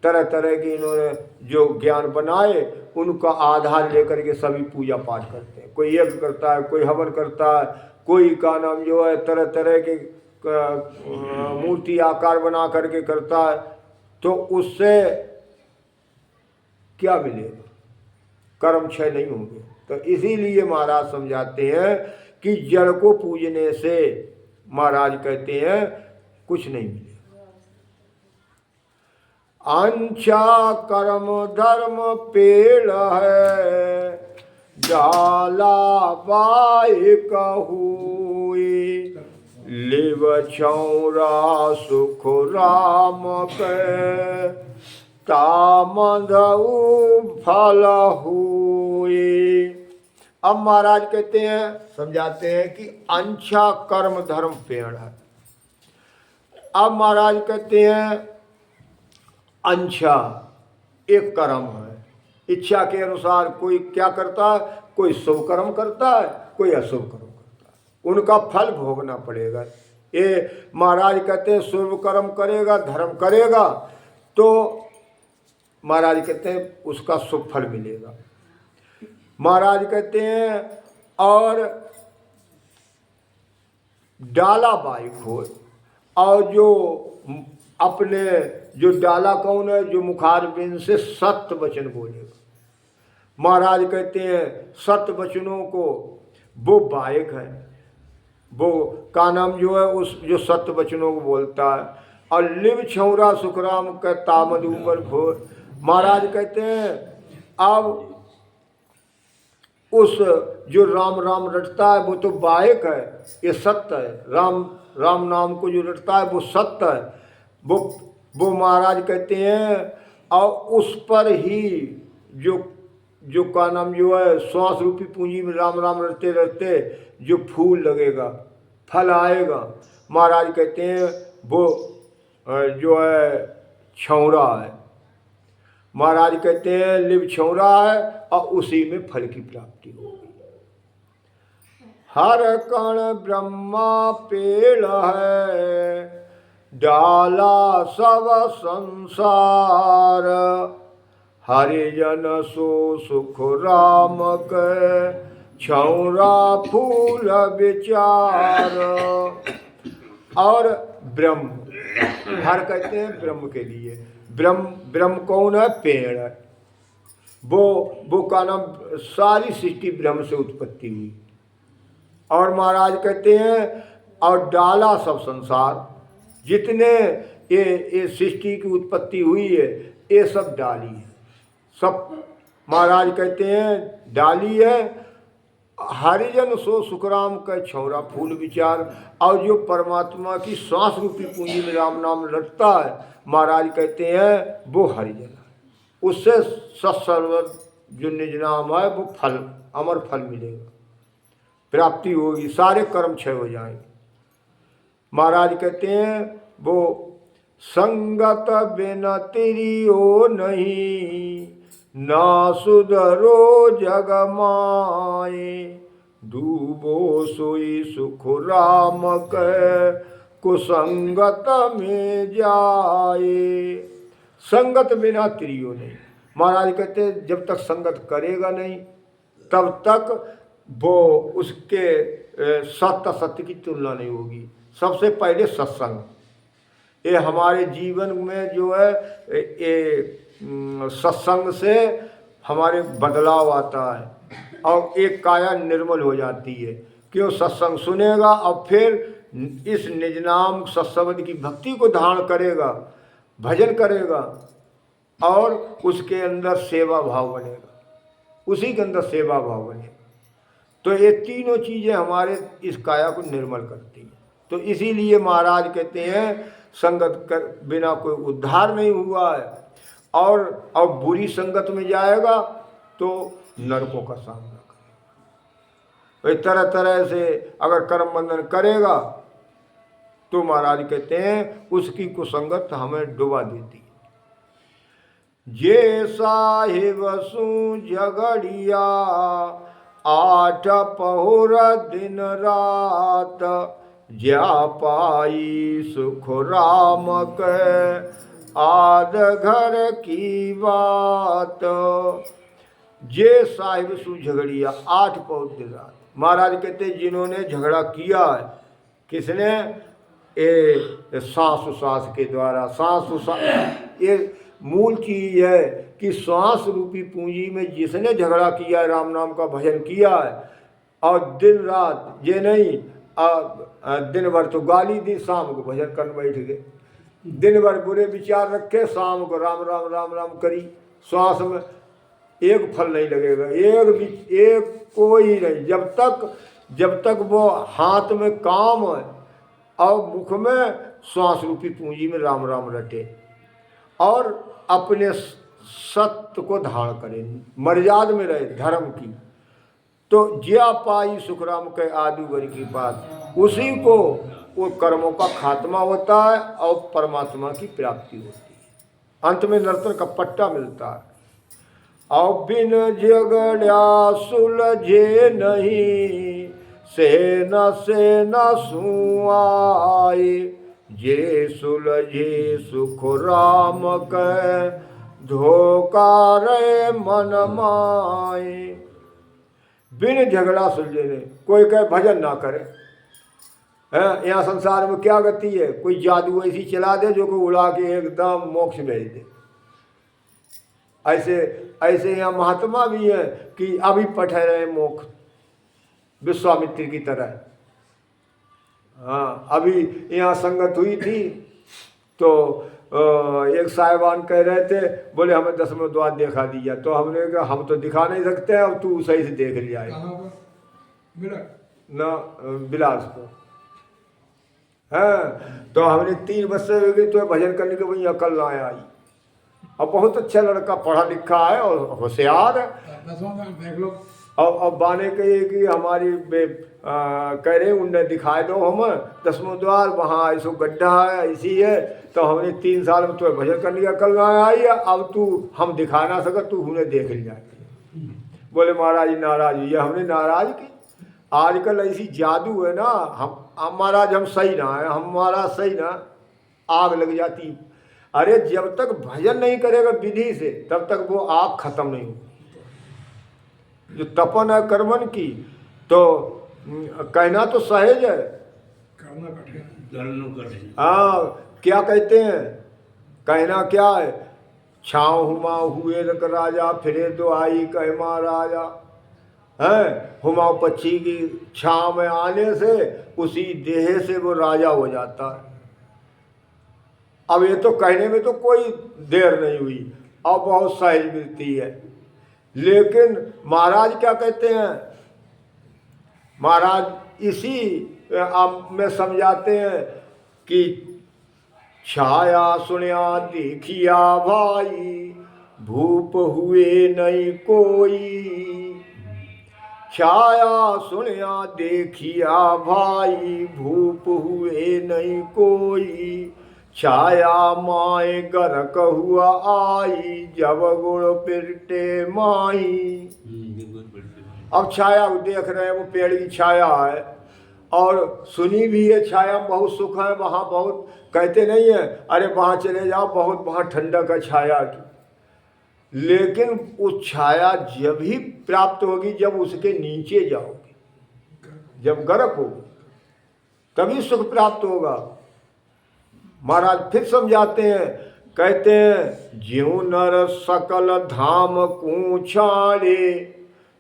तरह तरह के इन्होंने जो ज्ञान बनाए, उनका आधार लेकर के सभी पूजा पाठ करते हैं। कोई यज्ञ करता है, कोई हवन करता है, कोई का नाम जो है तरह तरह के मूर्ति आकार बना करके करता है। तो उससे क्या मिलेगा? कर्म क्षय नहीं होंगे। तो इसीलिए महाराज समझाते हैं कि जड़ को पूजने से, महाराज कहते हैं, कुछ नहीं मिलेगा। अंशा कर्म धर्म पेड़ है, डाला बाई कहुई, लिव छौरा सुख राम के, तामधु फल हुए। अब महाराज कहते हैं, समझाते हैं कि अंशा कर्म धर्म पेड़ है। अब महाराज कहते हैं अंशा एक कर्म है, इच्छा के अनुसार कोई क्या करता है, कोई शुभ कर्म करता है, कोई अशुभ कर्म करता है, उनका फल भोगना पड़ेगा। ये महाराज कहते हैं शुभ कर्म करेगा, धर्म करेगा तो महाराज कहते हैं उसका शुभ फल मिलेगा। महाराज कहते हैं और डाला बाई खोए, और जो अपने जो डाला कौन है, जो मुखारबिंद से सत्य वचन बोलेगा। महाराज कहते हैं सत्य वचनों को वो बायक है, वो का नाम जो है उस जो सत्य वचनों को बोलता है। और लिव छौरा सुखराम का तामद उमर घोर। महाराज कहते हैं अब उस जो राम राम रटता है वो तो बायक है, ये सत्य है। राम राम नाम को जो रटता है वो सत्य है। वो महाराज कहते हैं और उस पर ही जो का नाम जो है श्वास रूपी पूंजी में राम राम रटते रटते जो फूल लगेगा, फल आएगा। महाराज कहते हैं वो जो है छौरा है। महाराज कहते हैं लिव छौरा है और उसी में फल की प्राप्ति होगी। हर कण ब्रह्मा पेड़ है, डाला सब संसार, हरिजन सो सुख राम के, छौरा फूल विचार। और ब्रह्म, हर कहते हैं ब्रह्म के लिए। ब्रह्म कौन है? पेड़ है। वो का नाम सारी सृष्टि ब्रह्म से उत्पत्ति हुई। और महाराज कहते हैं और डाला सब संसार, जितने ये सृष्टि की उत्पत्ति हुई है ये सब डाली है, सब महाराज कहते हैं डाली है। हरिजन सो सुखराम का छौरा फूल विचार। और जो परमात्मा की श्वास रूपी पूंजी में राम नाम रटता है, महाराज कहते हैं वो हरिजन है। उससे सत्सर्व जो निज नाम है वो फल, अमर फल मिलेगा, प्राप्ति होगी, सारे कर्म क्षय हो जाएंगे। महाराज कहते हैं वो संगत बिन तिरियो नहीं, ना सुधरो जग माए, डूबो सोई सुख राम के, कुसंगत में जाए। संगत बिना तिरियो नहीं। महाराज कहते हैं जब तक संगत करेगा नहीं तब तक वो उसके सत्य की तुलना नहीं होगी। सबसे पहले सत्संग, ये हमारे जीवन में जो है ये सत्संग से हमारे बदलाव आता है और एक काया निर्मल हो जाती है। क्यों? सत्संग सुनेगा और फिर इस निज नाम सत्संग की भक्ति को धारण करेगा, भजन करेगा और उसके अंदर सेवा भाव बनेगा, उसी के अंदर सेवा भाव बनेगा। तो ये तीनों चीज़ें हमारे इस काया को निर्मल करती हैं। तो इसीलिए महाराज कहते हैं संगत कर बिना कोई उद्धार नहीं हुआ है। और बुरी संगत में जाएगा तो नरकों का सामना करेगा। वही तरह तरह से अगर कर्म बंधन करेगा तो महाराज कहते हैं उसकी कुसंगत हमें डुबा देती है। जे साहिब सु झगड़िया 8 पहुर दिन रात, ज्या पाई सुख राम के आद घर की बात। जे साहिब सु झगड़िया 8 पहुर दिन रात। महाराज कहते जिन्होंने झगड़ा किया है, किसने? ये सांस उसास के द्वारा। सांस उसास ये मूल चीज है कि श्वास रूपी पूंजी में जिसने झगड़ा किया है, राम नाम का भजन किया है, और दिन रात ये नहीं दिन भर तो गाली दी, शाम को भजन करने बैठ गए। दिन भर बुरे विचार रखे, शाम को राम राम राम राम करी। श्वास में एक फल नहीं लगेगा, एक कोई नहीं, जब तक वो हाथ में काम है और मुख में श्वास रूपी पूंजी में राम राम रटे और अपने सत्य को धारण करें, मर्यादा में रहे धर्म की, तो ज्या पाई सुखराम के आदुगर की बात, उसी को वो कर्मों का खात्मा होता है और परमात्मा की प्राप्ति होती है। अंत में नर्तन का पट्टा मिलता है। और बिन झगड़ा सुलझे नहीं, से न सुआए, जे सुलझे सुख राम के धोखा रे मन माए। बिन झगड़ा सुलझे नहीं, कोई कहे भजन ना करे। यहाँ संसार में क्या गति है? कोई जादू ऐसी चला दे जो को उड़ा के एकदम मोक्ष भेज दे। ऐसे यहाँ महात्मा भी है कि अभी पढ़े रहे मोक्ष, विश्वामित्र की तरह। हाँ, अभी यहाँ संगत हुई थी तो एक साहिबान कह रहे थे, बोले हमें 10वें द्वार दिखा दिया। तो हमने कहा हम तो दिखा नहीं सकते, अब तू सही से देख लिया ना बिलासपुर। हाँ, तो हमने 3 बच्चे हो गई तो भजन करने के वही अकल ना आई। अब बहुत अच्छा लड़का, पढ़ा लिखा है और होशियार है।
देख लो।
अब बाने कहे कि हमारी कह रहे उनने दिखाए दो हम 10वें द्वार, वहाँ ऐसो गड्ढा है, ऐसी है। तो हमने 3 साल में तो भजन करने की अकल ना आई है, अब तू हम दिखा ना सका, तू उन्हें देख लिया। बोले महाराज जी नाराज हुई। हमने नाराज की? आजकल ऐसी जादू है ना, हम महाराज हम सही ना है, हमारा सही ना, आग लग जाती। अरे जब तक भजन नहीं करेगा विधि से, तब तक वो आग खत्म नहीं होगी। जो तपन है कर्मन की, तो कहना तो सहज है,
करना कठिन।
हाँ, क्या कहते हैं? कहना क्या है? छाँव हुमा हुए रक राजा, फिरे तो आई कह महाराजा। है हुमाऊं पक्षी की छाँव में आने से उसी देह से वो राजा हो जाता है। अब ये तो कहने में तो कोई देर नहीं हुई, अब बहुत सहज मिलती है। लेकिन महाराज क्या कहते हैं? महाराज इसी में समझाते हैं कि छाया सुनिया देखिया भाई, भूप हुए नहीं कोई। छाया सुनिया देखिया भाई, भूप हुए नहीं कोई। छाया माए गरक हुआ आई, जब गुड़ पिरटे माई। अब छाया देख रहे हैं, वो पेड़ की छाया है और सुनी भी है छाया बहुत सुख है वहाँ, बहुत कहते नहीं है अरे वहाँ चले जाओ बहुत वहाँ ठंडक है छाया की। लेकिन उस छाया जब ही प्राप्त होगी जब उसके नीचे जाओगे, जब गर्क होगी तभी सुख प्राप्त होगा। महाराज फिर समझाते हैं, कहते हैं ज्यों नर सकल धाम कूछाड़े,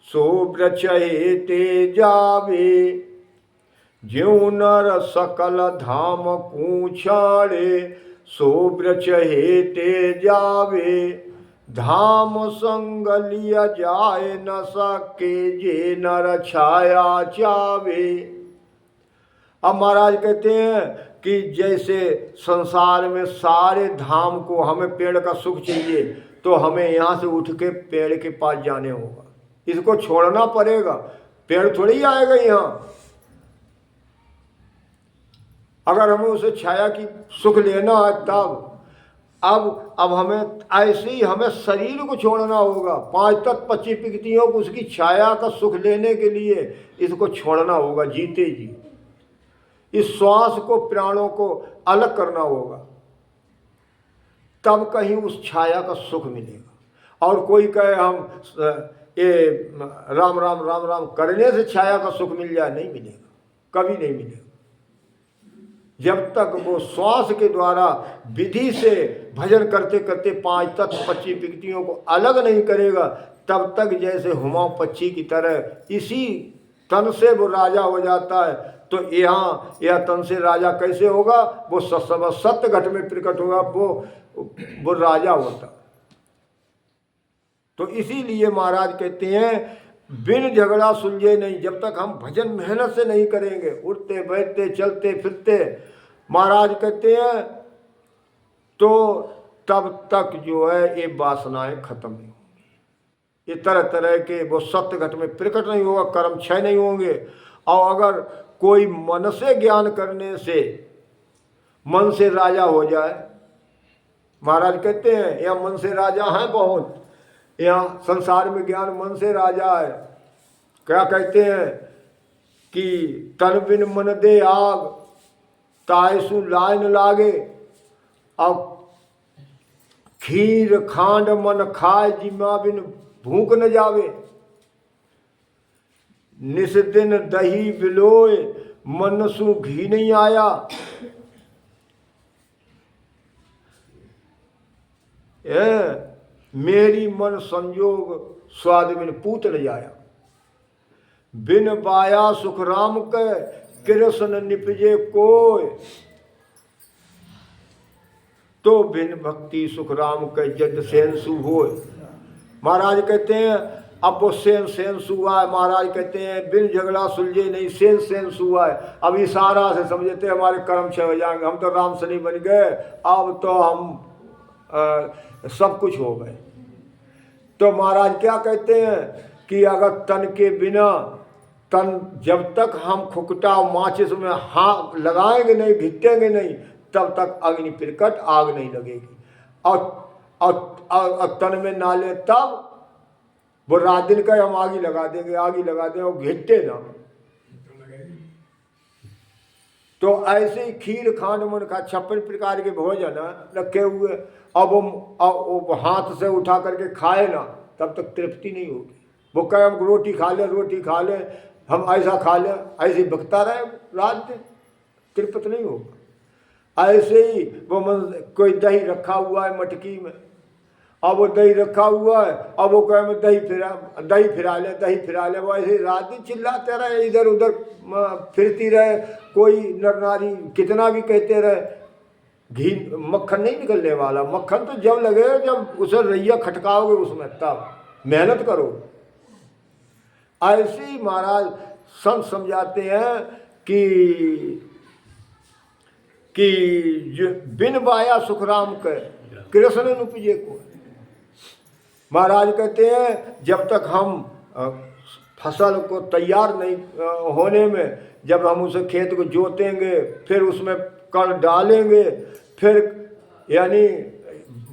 सो वृक्ष हेते जावे। ज्यों नर सकल धाम कूछाड़े, सो वृक्ष हेते जावे। धाम संग लिया जाए न सके, जे नर छाया चावे। अब महाराज कहते हैं कि जैसे संसार में सारे धाम को, हमें पेड़ का सुख चाहिए तो हमें यहाँ से उठ के पेड़ के पास जाने होगा। इसको छोड़ना पड़ेगा, पेड़ थोड़ी आएगा यहाँ। अगर हमें उसे छाया की सुख लेना है तब अब हमें ऐसे ही हमें शरीर को छोड़ना होगा। 5 तत्व 25 विकृतियों को उसकी छाया का सुख लेने के लिए इसको छोड़ना होगा जीते जी। इस श्वास को प्राणों को अलग करना होगा, तब कहीं उस छाया का सुख मिलेगा। और कोई कहे हम ये राम राम राम राम करने से छाया का सुख मिल जाए, नहीं मिलेगा, कभी नहीं मिलेगा। जब तक वो श्वास के द्वारा विधि से भजन करते करते 5 तत्व 25 विकृतियों को अलग नहीं करेगा, तब तक जैसे हुमा पक्षी की तरह इसी तन से वो राजा हो जाता है। तो यहाँ यह तन से राजा कैसे होगा? वो सत्य घट में प्रकट होगा, वो राजा होता। तो इसीलिए महाराज कहते हैं बिन झगड़ा सुलझे नहीं। जब तक हम भजन मेहनत से नहीं करेंगे, उठते बैठते चलते फिरते, महाराज कहते हैं, तो तब तक जो है ये वासनाएं खत्म नहीं होंगी। ये तरह तरह के वो सत्य घट में प्रकट नहीं होगा, कर्म क्षय नहीं होंगे। और अगर कोई मन से ज्ञान करने से मन से राजा हो जाए, महाराज कहते हैं यह मन से राजा हैं बहुत, यहाँ संसार में ज्ञान मन से राजा है। क्या कहते हैं कि तन बिन मन दे आग, तायसु लाइन लागे। अब खीर खांड मन खाए, जिमा बिन भूख न जावे। निस दिन दही बिलोय, मन सु घी नहीं आया। मेरी मन संजोग, स्वाद बिन पूत न जाया। बिन बाया सुख राम के, कृष्ण निपजे कोय। तो बिन भक्ति सुख राम के, जद सेंसु होय। महाराज कहते हैं अब वो सेंसु हुआ है। महाराज कहते हैं बिन झगड़ा सुलझे नहीं, सेंसु हुआ है। अब इशारा से समझते हमारे कर्म क्षय हो जाएंगे, हम तो राम शनि बन गए, अब तो हम सब कुछ हो गए। तो महाराज क्या कहते हैं कि अगर तन के बिना, तन जब तक हम खुकटा माचिस में हाथ लगाएंगे नहीं, घिटेंगे नहीं, तब तक अग्नि प्रकट आग नहीं लगेगी। और तन में ना ले तब वो रात दिन का हम आग ही लगा देंगे और घिटे ना। तो ऐसे ही खीर खांड मन का 56 प्रकार के भोजन रखे हुए, अब वो हाथ से उठा करके खाए ना, तब तक तृप्ति नहीं होगी। वो कहे हम रोटी खा ले, हम ऐसा खा लें, ऐसे ही बकता रहे रात दिन, तृप्त नहीं होगा। ऐसे ही वो कोई दही रखा हुआ है मटकी में, अब वो दही रखा हुआ है, अब वो कहे मैं दही फिरा ले, वो ऐसे रात दिन चिल्लाते रहे, इधर उधर फिरती रहे, कोई नर नारी कितना भी कहते रहे, घी मक्खन नहीं निकलने वाला। मक्खन तो जब लगेगा जब उसे रैया खटकाओगे उसमें, तब मेहनत करो। ऐसे ही महाराज संत समझाते हैं कि जो बिन बाया सुख राम के, कृष्ण नुपजे को। महाराज कहते हैं जब तक हम फसल को तैयार नहीं होने में, जब हम उसे खेत को जोतेंगे, फिर उसमें कण डालेंगे, फिर यानी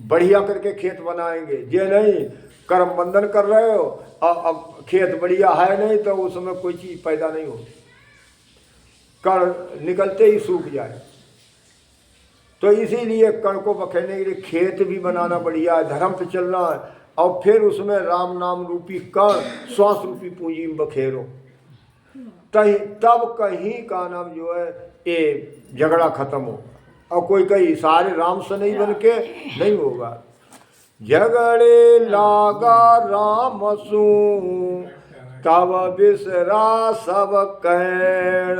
बढ़िया करके खेत बनाएंगे। ये नहीं कर्म बंधन कर रहे हो, अब खेत बढ़िया है नहीं, तो उसमें कोई चीज़ पैदा नहीं होती, कण निकलते ही सूख जाए। तो इसीलिए कण को बखेरने के लिए खेत भी बनाना बढ़िया है, धर्म पे चलना है, और फिर उसमें राम नाम रूपी कण, श्वास रूपी पूंजी में बखेरो, तब कहीं का नाम जो है ये झगड़ा खत्म हो। और कोई कहीं सारे राम से नहीं बन के नहीं होगा। झगड़े लागा राम सू, तब बिसरा सब कहण,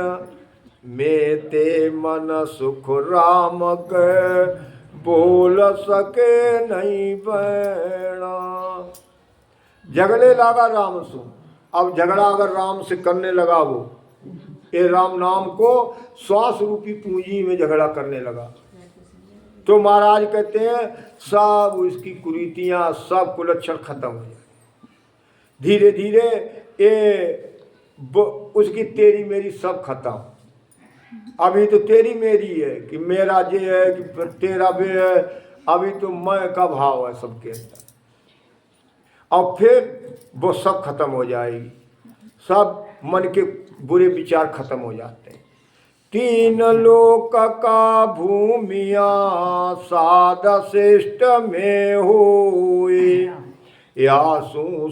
मेते मन सुख राम के, बोल सके नहीं बैणा। झगड़े लागा राम सु, अब झगड़ा अगर राम से करने लगा, वो ये राम नाम को श्वास रूपी पूंजी में झगड़ा करने लगा, तो महाराज कहते हैं सब उसकी कुरीतियां, सब कुलक्षण खत्म हो जाए। धीरे धीरे उसकी तेरी मेरी सब खत्म। अभी तो तेरी मेरी है कि मेरा ये है कि तेरा वे है, अभी तो मैं का भाव है सबके अंदर। और फिर वो सब खत्म हो जाएगी, सब मन के बुरे विचार खत्म हो जाते हैं। तीन लोक का भूमिया साध श्रेष्ठ में होए, या सुण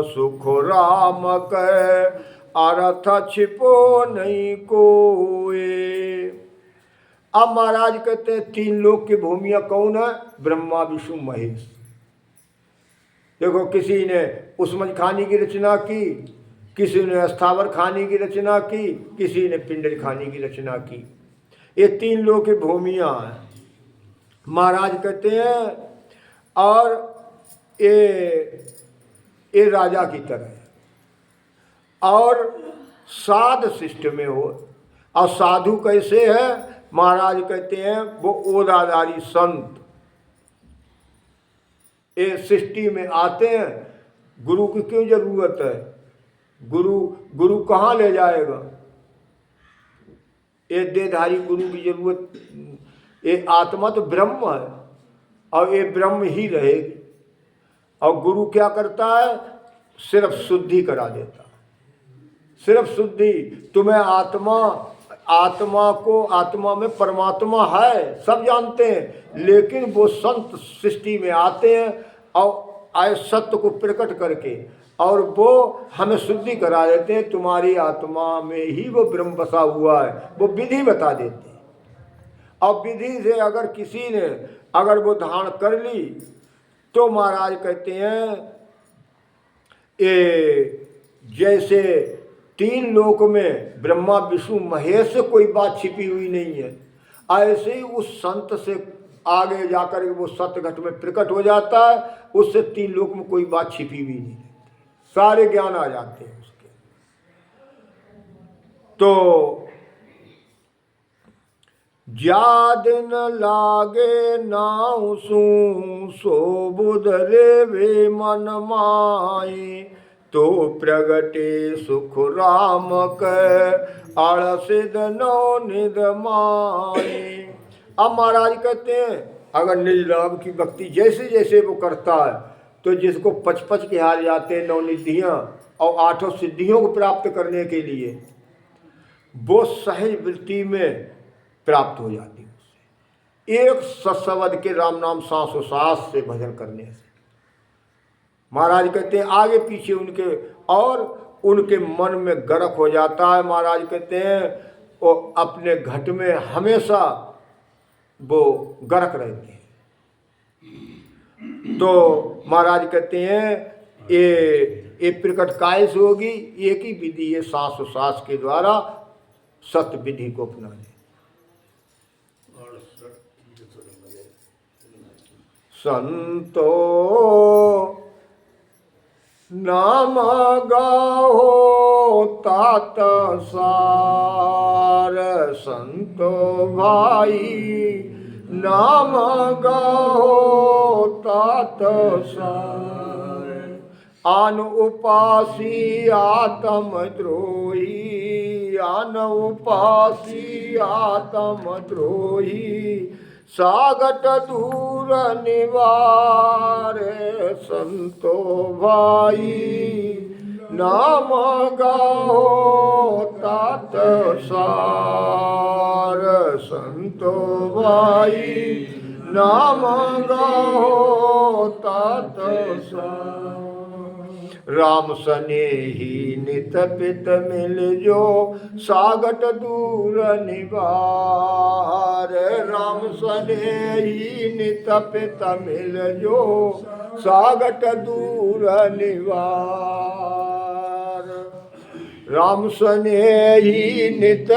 सुख राम कह अर्थ छिपो नहीं कोए। अब महाराज कहते हैं तीन लोक की भूमिया कौन है? ब्रह्मा विष्णु महेश। देखो, किसी ने उस्मन खानी की रचना की, किसी ने स्थावर खानी की रचना की, किसी ने पिंडल खानी की रचना की। ये तीन लोक की भूमिया हैं महाराज कहते हैं। और ये राजा की तरह है और साध शिष्ट में हो। और साधु कैसे है? महाराज कहते हैं वो ओदादारी संत ये सृष्टि में आते हैं। गुरु की क्यों जरूरत है? गुरु कहाँ ले जाएगा? ये देहधारी गुरु की जरूरत, ये आत्मा तो ब्रह्म है और ये ब्रह्म ही रहेगी। और गुरु क्या करता है? सिर्फ शुद्धि करा देता है, सिर्फ शुद्धि। तुम्हें आत्मा में परमात्मा है सब जानते हैं, लेकिन वो संत सृष्टि में आते हैं और आए सत्य को प्रकट करके और वो हमें शुद्धि करा देते हैं। तुम्हारी आत्मा में ही वो ब्रह्म बसा हुआ है, वो विधि बता देते हैं। और विधि से अगर किसी ने अगर वो धारण कर ली तो महाराज कहते हैं ये जैसे तीन लोक में ब्रह्मा विष्णु महेश से कोई बात छिपी हुई नहीं है, ऐसे ही उस संत से आगे जाकर वो सत्य घट में प्रकट हो जाता है। उससे तीन लोक में कोई बात छिपी हुई नहीं रहती, सारे ज्ञान आ जाते हैं उसके। तो जा दिन लागे नाउ सो बुध रे वे मन माए, तो प्रगटे सुख राम कह आलसिद नो निध माए। अब महाराज कहते हैं अगर निज राम की भक्ति जैसे जैसे वो करता है तो जिसको पच के हार जाते हैं 9 निधियाँ और 8 सिद्धियों को प्राप्त करने के लिए, वो सहज वृत्ति में प्राप्त हो जाती है उससे। एक सत्सवद के राम नाम सांसों से भजन करने से महाराज कहते हैं आगे पीछे उनके और उनके मन में गरक हो जाता है। महाराज कहते हैं वो अपने घट में हमेशा वो गरक रहते हैं। तो महाराज कहते हैं ये प्रकट काय से होगी? एक ही विधि है, सांस के द्वारा सत्य विधि को अपनाने। संतो नाम गाओ तात सार, संतो भाई नाम गाओ तात सार। आन उपासी आत्म द्रोही, आन उपासी आत्म द्रोही, सागट दूर निवारे। संतो भाई नाम गाओ तात सार, संतो भाई नाम गाओ तात सार। राम सनेही नित पित मिल जो, सागट दूर निवार। राम सनेही नित पित मिल जो, सागट दूर निवार। राम सनेही नित